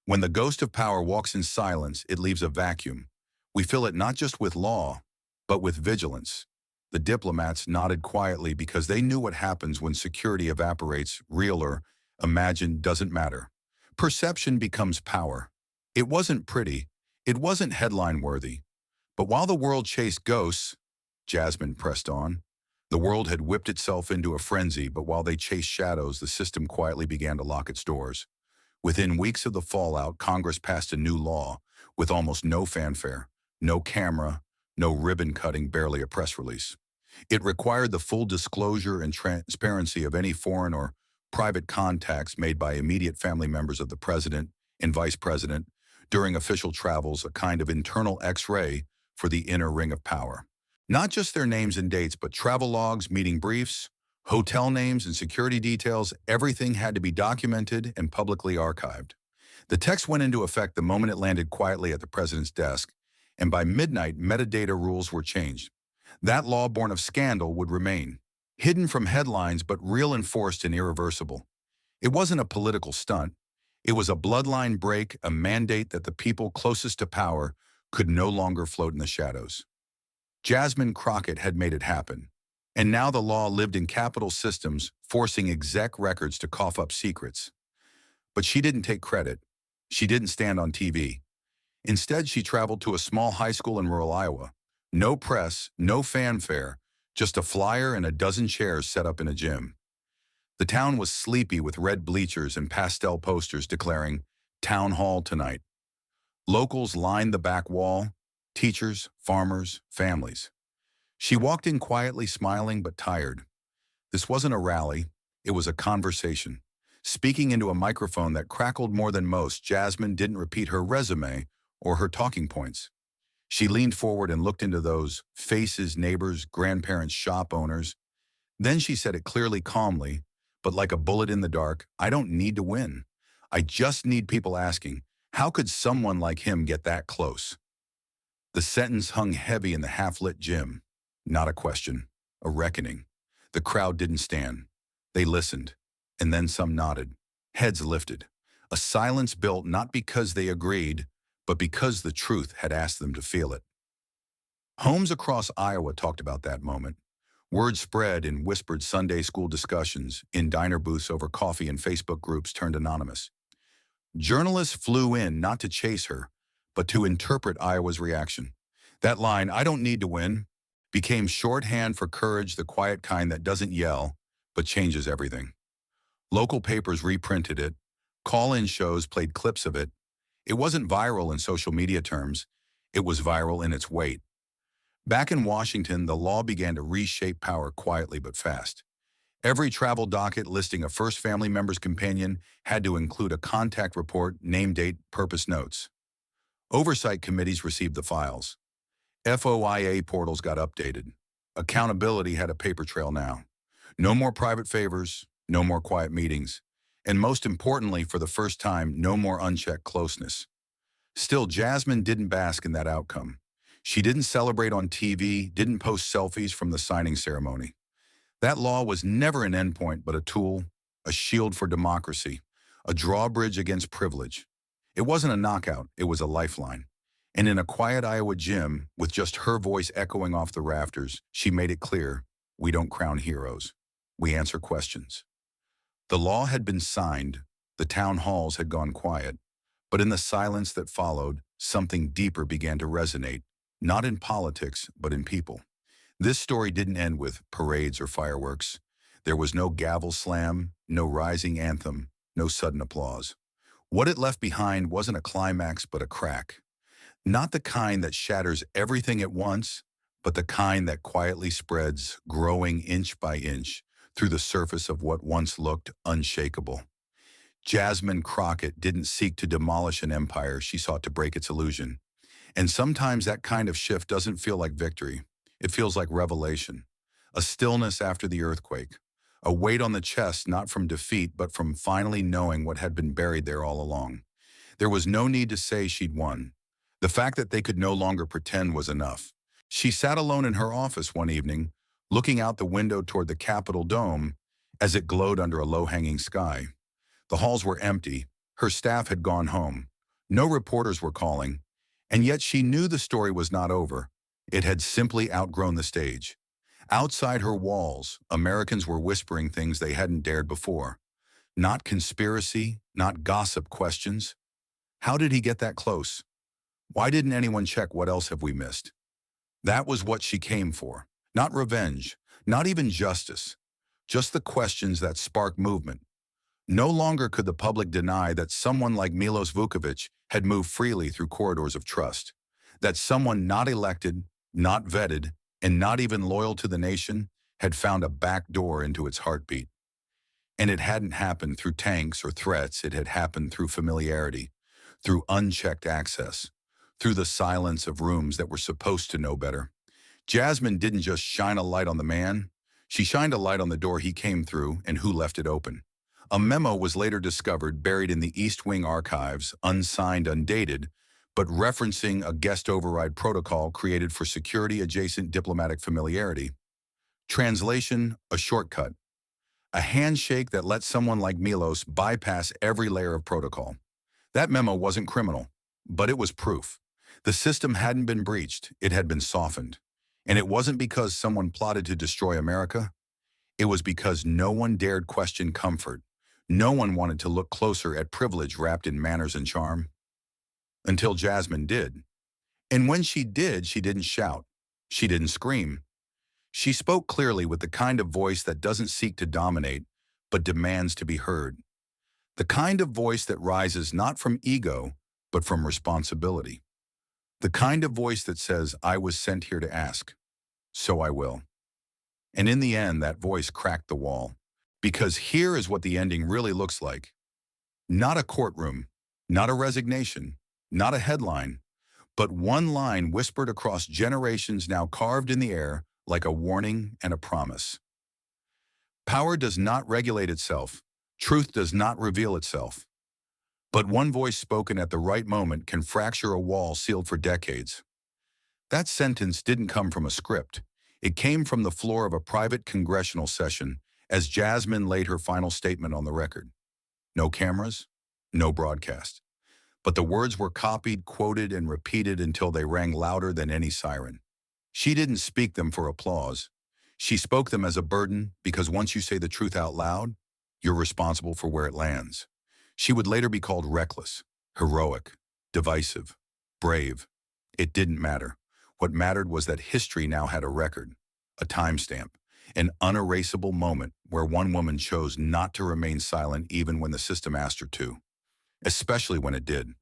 [SPEAKER 1] When the ghost of power walks in silence, it leaves a vacuum. We fill it not just with law, but with vigilance. The diplomats nodded quietly because they knew what happens when security evaporates. Real or imagined doesn't matter. Perception becomes power. It wasn't pretty. It wasn't headline-worthy. But while the world chased ghosts, Jasmine pressed on. The world had whipped itself into a frenzy, but while they chased shadows, the system quietly began to lock its doors. Within weeks of the fallout, Congress passed a new law with almost no fanfare, no camera, no ribbon cutting, barely a press release. It required the full disclosure and transparency of any foreign or private contacts made by immediate family members of the president and vice president during official travels, a kind of internal X-ray for the inner ring of power. Not just their names and dates, but travel logs, meeting briefs, hotel names, and security details. Everything had to be documented and publicly archived. The text went into effect the moment it landed quietly at the president's desk, and by midnight, metadata rules were changed. That law born of scandal would remain, hidden from headlines but real, enforced, and irreversible. It wasn't a political stunt. It was a bloodline break, a mandate that the people closest to power could no longer float in the shadows. Jasmine Crockett had made it happen. And now the law lived in Capitol systems, forcing exec records to cough up secrets. But she didn't take credit. She didn't stand on TV. Instead, she traveled to a small high school in rural Iowa. No press, no fanfare, just a flyer and a dozen chairs set up in a gym. The town was sleepy with red bleachers and pastel posters declaring, "Town Hall tonight." Locals lined the back wall, teachers, farmers, families. She walked in quietly, smiling but tired. This wasn't a rally, it was a conversation. Speaking into a microphone that crackled more than most, Jasmine didn't repeat her resume or her talking points. She leaned forward and looked into those faces: neighbors, grandparents, shop owners. Then she said it clearly, calmly, but like a bullet in the dark: "I don't need to win. I just need people asking, how could someone like him get that close?" The sentence hung heavy in the half-lit gym. Not a question, a reckoning. The crowd didn't stand. They listened, and then some nodded, heads lifted. A silence built not because they agreed, but because the truth had asked them to feel it. Homes across Iowa talked about that moment. Word spread in whispered Sunday school discussions, in diner booths over coffee, and Facebook groups turned anonymous. Journalists flew in not to chase her, but to interpret Iowa's reaction. That line, "I don't need to win," became shorthand for courage, the quiet kind that doesn't yell, but changes everything. Local papers reprinted it. Call-in shows played clips of it. It wasn't viral in social media terms. It was viral in its weight. Back in Washington, the law began to reshape power quietly but fast. Every travel docket listing a first family member's companion had to include a contact report, name, date, purpose notes. Oversight committees received the files. FOIA portals got updated. Accountability had a paper trail now. No more private favors, no more quiet meetings, and most importantly, for the first time, no more unchecked closeness. Still, Jasmine didn't bask in that outcome. She didn't celebrate on TV, didn't post selfies from the signing ceremony. That law was never an endpoint but a tool, a shield for democracy, a drawbridge against privilege. It wasn't a knockout, it was a lifeline. And in a quiet Iowa gym, with just her voice echoing off the rafters, she made it clear, we don't crown heroes. We answer questions. The law had been signed, the town halls had gone quiet, but in the silence that followed, something deeper began to resonate, not in politics, but in people. This story didn't end with parades or fireworks. There was no gavel slam, no rising anthem, no sudden applause. What it left behind wasn't a climax, but a crack. Not the kind that shatters everything at once, but the kind that quietly spreads, growing inch by inch, through the surface of what once looked unshakable. Jasmine Crockett didn't seek to demolish an empire, she sought to break its illusion. And sometimes that kind of shift doesn't feel like victory. It feels like revelation. A stillness after the earthquake. A weight on the chest not from defeat, but from finally knowing what had been buried there all along. There was no need to say she'd won. The fact that they could no longer pretend was enough. She sat alone in her office one evening, looking out the window toward the Capitol dome as it glowed under a low-hanging sky. The halls were empty. Her staff had gone home. No reporters were calling. And yet she knew the story was not over. It had simply outgrown the stage. Outside her walls, Americans were whispering things they hadn't dared before. Not conspiracy, not gossip questions. How did he get that close? Why didn't anyone check? What else have we missed? That was what she came for. Not revenge, not even justice. Just the questions that spark movement. No longer could the public deny that someone like Milos Vukovic had moved freely through corridors of trust. That someone not elected, not vetted, and not even loyal to the nation had found a back door into its heartbeat. And it hadn't happened through tanks or threats, it had happened through familiarity, through unchecked access, through the silence of rooms that were supposed to know better. Jasmine didn't just shine a light on the man, she shined a light on the door he came through and who left it open. A memo was later discovered buried in the East Wing archives, unsigned, undated, but referencing a guest override protocol created for security-adjacent diplomatic familiarity. Translation, a shortcut. A handshake that let someone like Milos bypass every layer of protocol. That memo wasn't criminal, but it was proof. The system hadn't been breached, it had been softened. And it wasn't because someone plotted to destroy America. It was because no one dared question comfort. No one wanted to look closer at privilege wrapped in manners and charm. Until Jasmine did. And when she did, she didn't shout. She didn't scream. She spoke clearly with the kind of voice that doesn't seek to dominate, but demands to be heard. The kind of voice that rises not from ego, but from responsibility. The kind of voice that says, I was sent here to ask, so I will. And in the end, that voice cracked the wall. Because here is what the ending really looks like. Not a courtroom, not a resignation, not a headline, but one line whispered across generations, now carved in the air like a warning and a promise. Power does not regulate itself. Truth does not reveal itself. But one voice spoken at the right moment can fracture a wall sealed for decades. That sentence didn't come from a script. It came from the floor of a private congressional session as Jasmine laid her final statement on the record. No cameras, no broadcast. But the words were copied, quoted, and repeated until they rang louder than any siren. She didn't speak them for applause. She spoke them as a burden because once you say the truth out loud, you're responsible for where it lands. She would later be called reckless, heroic, divisive, brave. It didn't matter. What mattered was that history now had a record, a timestamp, an unerasable moment where one woman chose not to remain silent even when the system asked her to, especially when it did.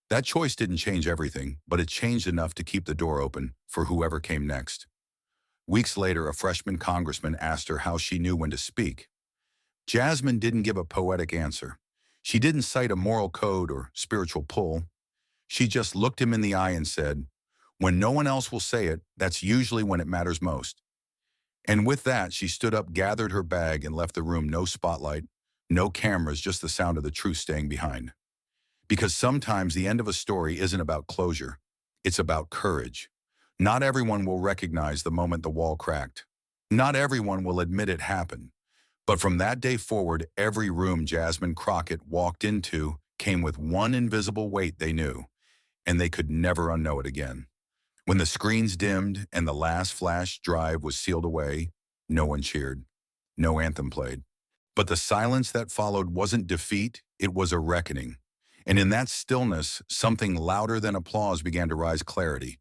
[SPEAKER 1] That choice didn't change everything, but it changed enough to keep the door open for whoever came next. Weeks later, a freshman congressman asked her how she knew when to speak. Jasmine didn't give a poetic answer. She didn't cite a moral code or spiritual pull. She just looked him in the eye and said, "When no one else will say it, that's usually when it matters most." And with that, she stood up, gathered her bag, and left the room. No spotlight, no cameras, just the sound of the truth staying behind. Because sometimes the end of a story isn't about closure. It's about courage. Not everyone will recognize the moment the wall cracked. Not everyone will admit it happened. But from that day forward, every room Jasmine Crockett walked into came with one invisible weight they knew, and they could never unknow it again. When the screens dimmed and the last flash drive was sealed away, no one cheered. No anthem played. But the silence that followed wasn't defeat, it was a reckoning. And in that stillness, something louder than applause began to rise: clarity.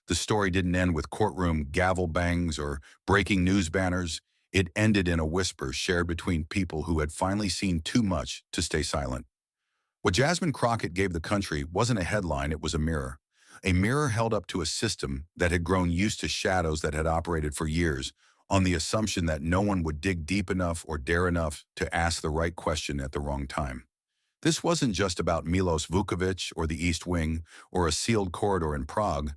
[SPEAKER 1] The story didn't end with courtroom gavel bangs or breaking news banners. It ended in a whisper shared between people who had finally seen too much to stay silent. What Jasmine Crockett gave the country wasn't a headline, it was a mirror. A mirror held up to a system that had grown used to shadows that had operated for years, on the assumption that no one would dig deep enough or dare enough to ask the right question at the wrong time. This wasn't just about Milos Vukovic or the East Wing or a sealed corridor in Prague.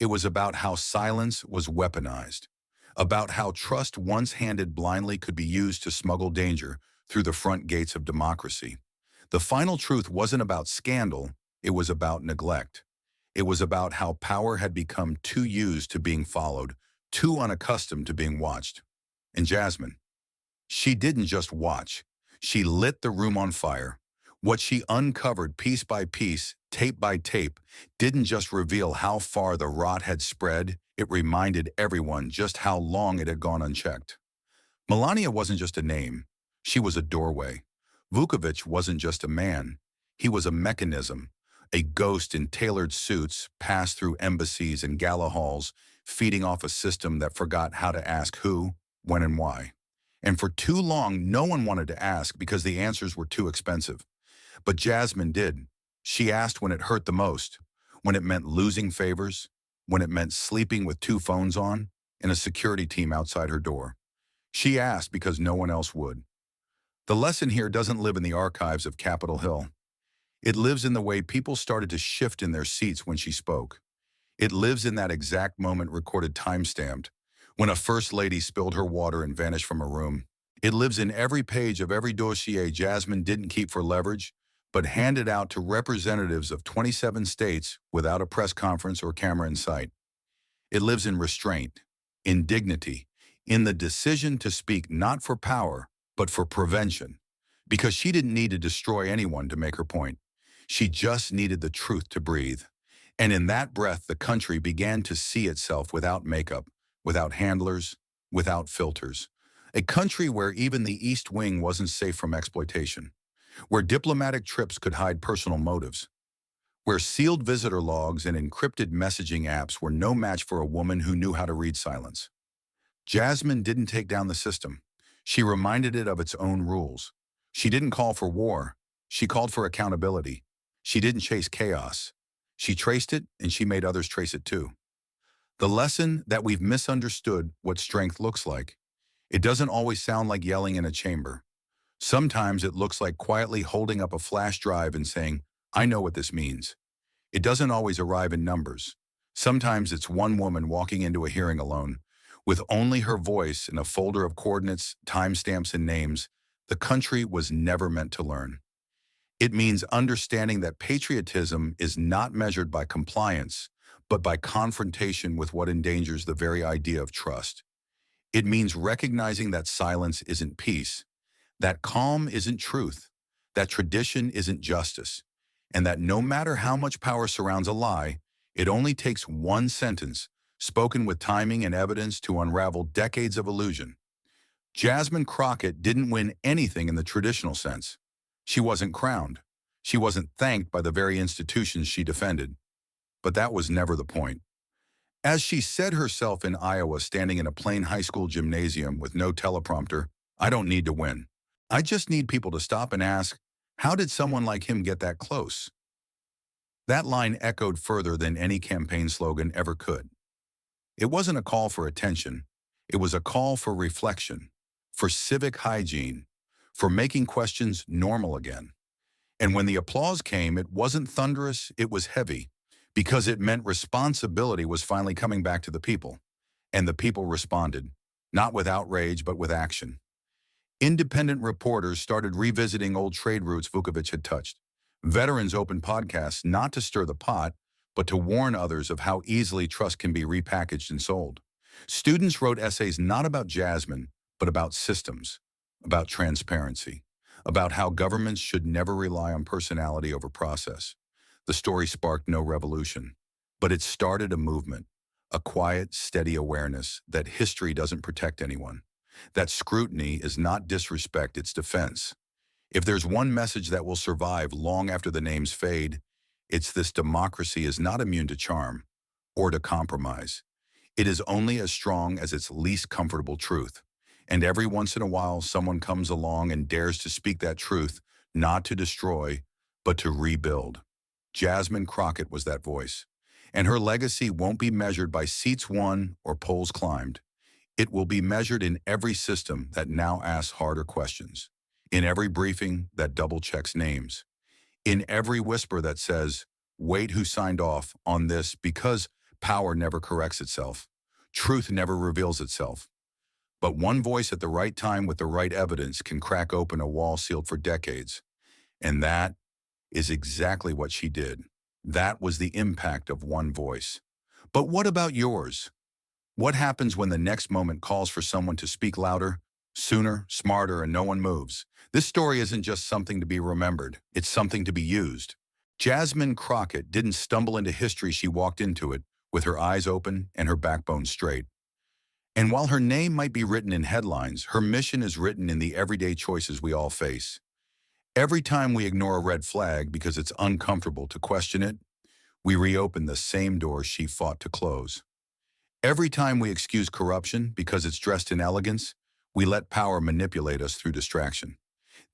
[SPEAKER 1] It was about how silence was weaponized, about how trust once handed blindly could be used to smuggle danger through the front gates of democracy. The final truth wasn't about scandal, it was about neglect. It was about how power had become too used to being followed, too unaccustomed to being watched. And Jasmine, she didn't just watch, she lit the room on fire. What she uncovered piece by piece, tape by tape, didn't just reveal how far the rot had spread, it reminded everyone just how long it had gone unchecked. Melania wasn't just a name, she was a doorway. Vukovic wasn't just a man, he was a mechanism. A ghost in tailored suits passed through embassies and gala halls, feeding off a system that forgot how to ask who, when, and why. And for too long, no one wanted to ask because the answers were too expensive. But Jasmine did. She asked when it hurt the most, when it meant losing favors, when it meant sleeping with two phones on, and a security team outside her door. She asked because no one else would. The lesson here doesn't live in the archives of Capitol Hill. It lives in the way people started to shift in their seats when she spoke. It lives in that exact moment recorded time-stamped, when a first lady spilled her water and vanished from a room. It lives in every page of every dossier Jasmine didn't keep for leverage, but handed out to representatives of 27 states without a press conference or camera in sight. It lives in restraint, in dignity, in the decision to speak not for power, but for prevention, because she didn't need to destroy anyone to make her point. She just needed the truth to breathe. And in that breath, the country began to see itself without makeup, without handlers, without filters. A country where even the East Wing wasn't safe from exploitation, where diplomatic trips could hide personal motives, where sealed visitor logs and encrypted messaging apps were no match for a woman who knew how to read silence. Jasmine didn't take down the system. She reminded it of its own rules. She didn't call for war. She called for accountability. She didn't chase chaos. She traced it, and she made others trace it too. The lesson that we've misunderstood what strength looks like. It doesn't always sound like yelling in a chamber. Sometimes it looks like quietly holding up a flash drive and saying, "I know what this means." It doesn't always arrive in numbers. Sometimes it's one woman walking into a hearing alone, with only her voice and a folder of coordinates, timestamps, and names. The country was never meant to learn. It means understanding that patriotism is not measured by compliance, but by confrontation with what endangers the very idea of trust. It means recognizing that silence isn't peace, that calm isn't truth, that tradition isn't justice, and that no matter how much power surrounds a lie, it only takes one sentence, spoken with timing and evidence, to unravel decades of illusion. Jasmine Crockett didn't win anything in the traditional sense. She wasn't crowned. She wasn't thanked by the very institutions she defended. But that was never the point. As she said herself in Iowa, standing in a plain high school gymnasium with no teleprompter, "I don't need to win. I just need people to stop and ask, how did someone like him get that close?" That line echoed further than any campaign slogan ever could. It wasn't a call for attention. It was a call for reflection, for civic hygiene, for making questions normal again. And when the applause came, it wasn't thunderous, it was heavy, because it meant responsibility was finally coming back to the people. And the people responded, not with outrage, but with action. Independent reporters started revisiting old trade routes Vukovic had touched. Veterans opened podcasts not to stir the pot, but to warn others of how easily trust can be repackaged and sold. Students wrote essays not about Jasmine, but about systems, about transparency, about how governments should never rely on personality over process. The story sparked no revolution, but it started a movement, a quiet, steady awareness that history doesn't protect anyone, that scrutiny is not disrespect, it's defense. If there's one message that will survive long after the names fade, it's this: democracy is not immune to charm or to compromise. It is only as strong as its least comfortable truth. And every once in a while, someone comes along and dares to speak that truth, not to destroy, but to rebuild. Jasmine Crockett was that voice. And her legacy won't be measured by seats won or polls climbed. It will be measured in every system that now asks harder questions, in every briefing that double-checks names, in every whisper that says, "Wait, who signed off on this?" Because power never corrects itself. Truth never reveals itself. But one voice at the right time with the right evidence can crack open a wall sealed for decades. And that is exactly what she did. That was the impact of one voice. But what about yours? What happens when the next moment calls for someone to speak louder, sooner, smarter, and no one moves? This story isn't just something to be remembered, it's something to be used. Jasmine Crockett didn't stumble into history, she walked into it with her eyes open and her backbone straight. And while her name might be written in headlines, her mission is written in the everyday choices we all face. Every time we ignore a red flag because it's uncomfortable to question it, we reopen the same door she fought to close. Every time we excuse corruption because it's dressed in elegance, we let power manipulate us through distraction.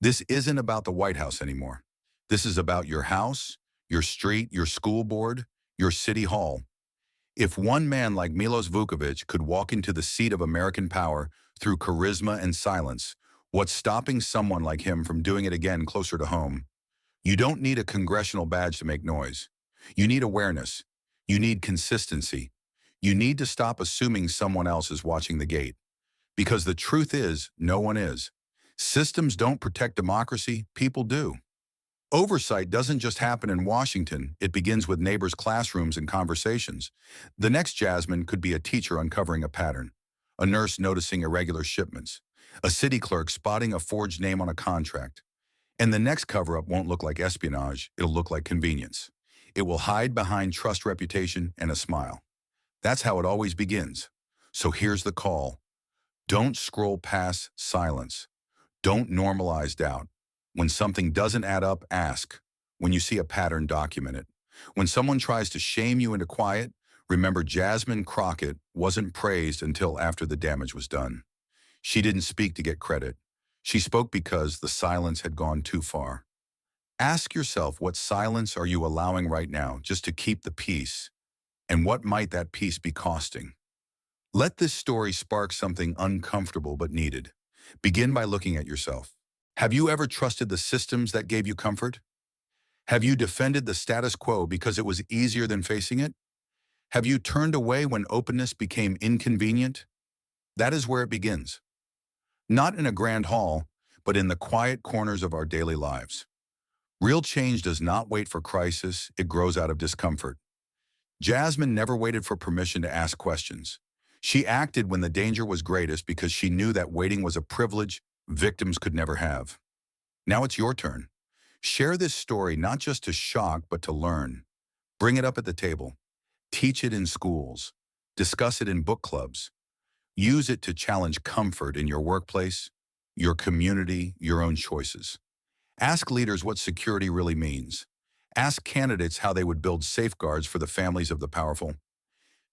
[SPEAKER 1] This isn't about the White House anymore. This is about your house, your street, your school board, your city hall. If one man like Milos Vukovic could walk into the seat of American power through charisma and silence, what's stopping someone like him from doing it again closer to home? You don't need a congressional badge to make noise. You need awareness. You need consistency. You need to stop assuming someone else is watching the gate. Because the truth is, no one is. Systems don't protect democracy, people do. Oversight doesn't just happen in Washington, it begins with neighbors' classrooms and conversations. The next Jasmine could be a teacher uncovering a pattern, a nurse noticing irregular shipments, a city clerk spotting a forged name on a contract. And the next cover-up won't look like espionage, it'll look like convenience. It will hide behind trust, reputation, and a smile. That's how it always begins. So here's the call. Don't scroll past silence. Don't normalize doubt. When something doesn't add up, ask. When you see a pattern, document it. When someone tries to shame you into quiet, remember Jasmine Crockett wasn't praised until after the damage was done. She didn't speak to get credit. She spoke because the silence had gone too far. Ask yourself, what silence are you allowing right now just to keep the peace? And what might that peace be costing? Let this story spark something uncomfortable but needed. Begin by looking at yourself. Have you ever trusted the systems that gave you comfort? Have you defended the status quo because it was easier than facing it? Have you turned away when openness became inconvenient? That is where it begins. Not in a grand hall, but in the quiet corners of our daily lives. Real change does not wait for crisis, it grows out of discomfort. Jasmine never waited for permission to ask questions. She acted when the danger was greatest because she knew that waiting was a privilege victims could never have. Now it's your turn. Share this story not just to shock, but to learn. Bring it up at the table. Teach it in schools. Discuss it in book clubs. Use it to challenge comfort in your workplace, your community, your own choices. Ask leaders what security really means. Ask candidates how they would build safeguards for the families of the powerful.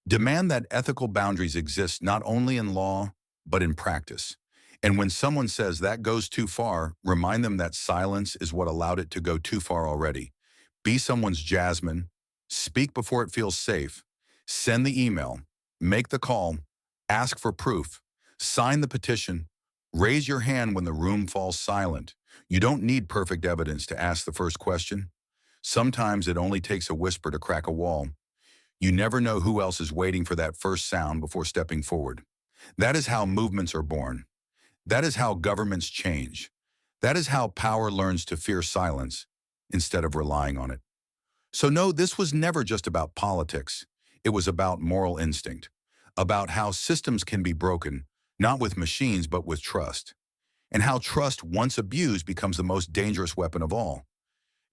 [SPEAKER 1] Demand that ethical boundaries exist not only in law, but in practice. And when someone says that goes too far, remind them that silence is what allowed it to go too far already. Be someone's Jasmine. Speak before it feels safe. Send the email. Make the call. Ask for proof. Sign the petition. Raise your hand when the room falls silent. You don't need perfect evidence to ask the first question. Sometimes it only takes a whisper to crack a wall. You never know who else is waiting for that first sound before stepping forward. That is how movements are born. That is how governments change. That is how power learns to fear silence instead of relying on it. So no, this was never just about politics. It was about moral instinct, about how systems can be broken, not with machines, but with trust, and how trust, once abused, becomes the most dangerous weapon of all.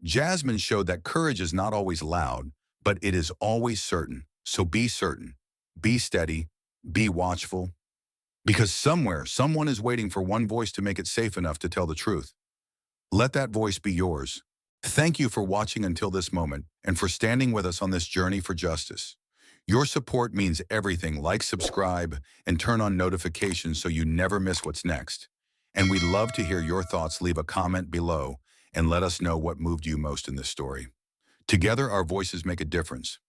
[SPEAKER 1] Jasmine showed that courage is not always loud, but it is always certain. So be certain, be steady, be watchful, because somewhere, someone is waiting for one voice to make it safe enough to tell the truth. Let that voice be yours. Thank you for watching until this moment and for standing with us on this journey for justice. Your support means everything. Like, subscribe, and turn on notifications so you never miss what's next. And we'd love to hear your thoughts. Leave a comment below and let us know what moved you most in this story. Together, our voices make a difference.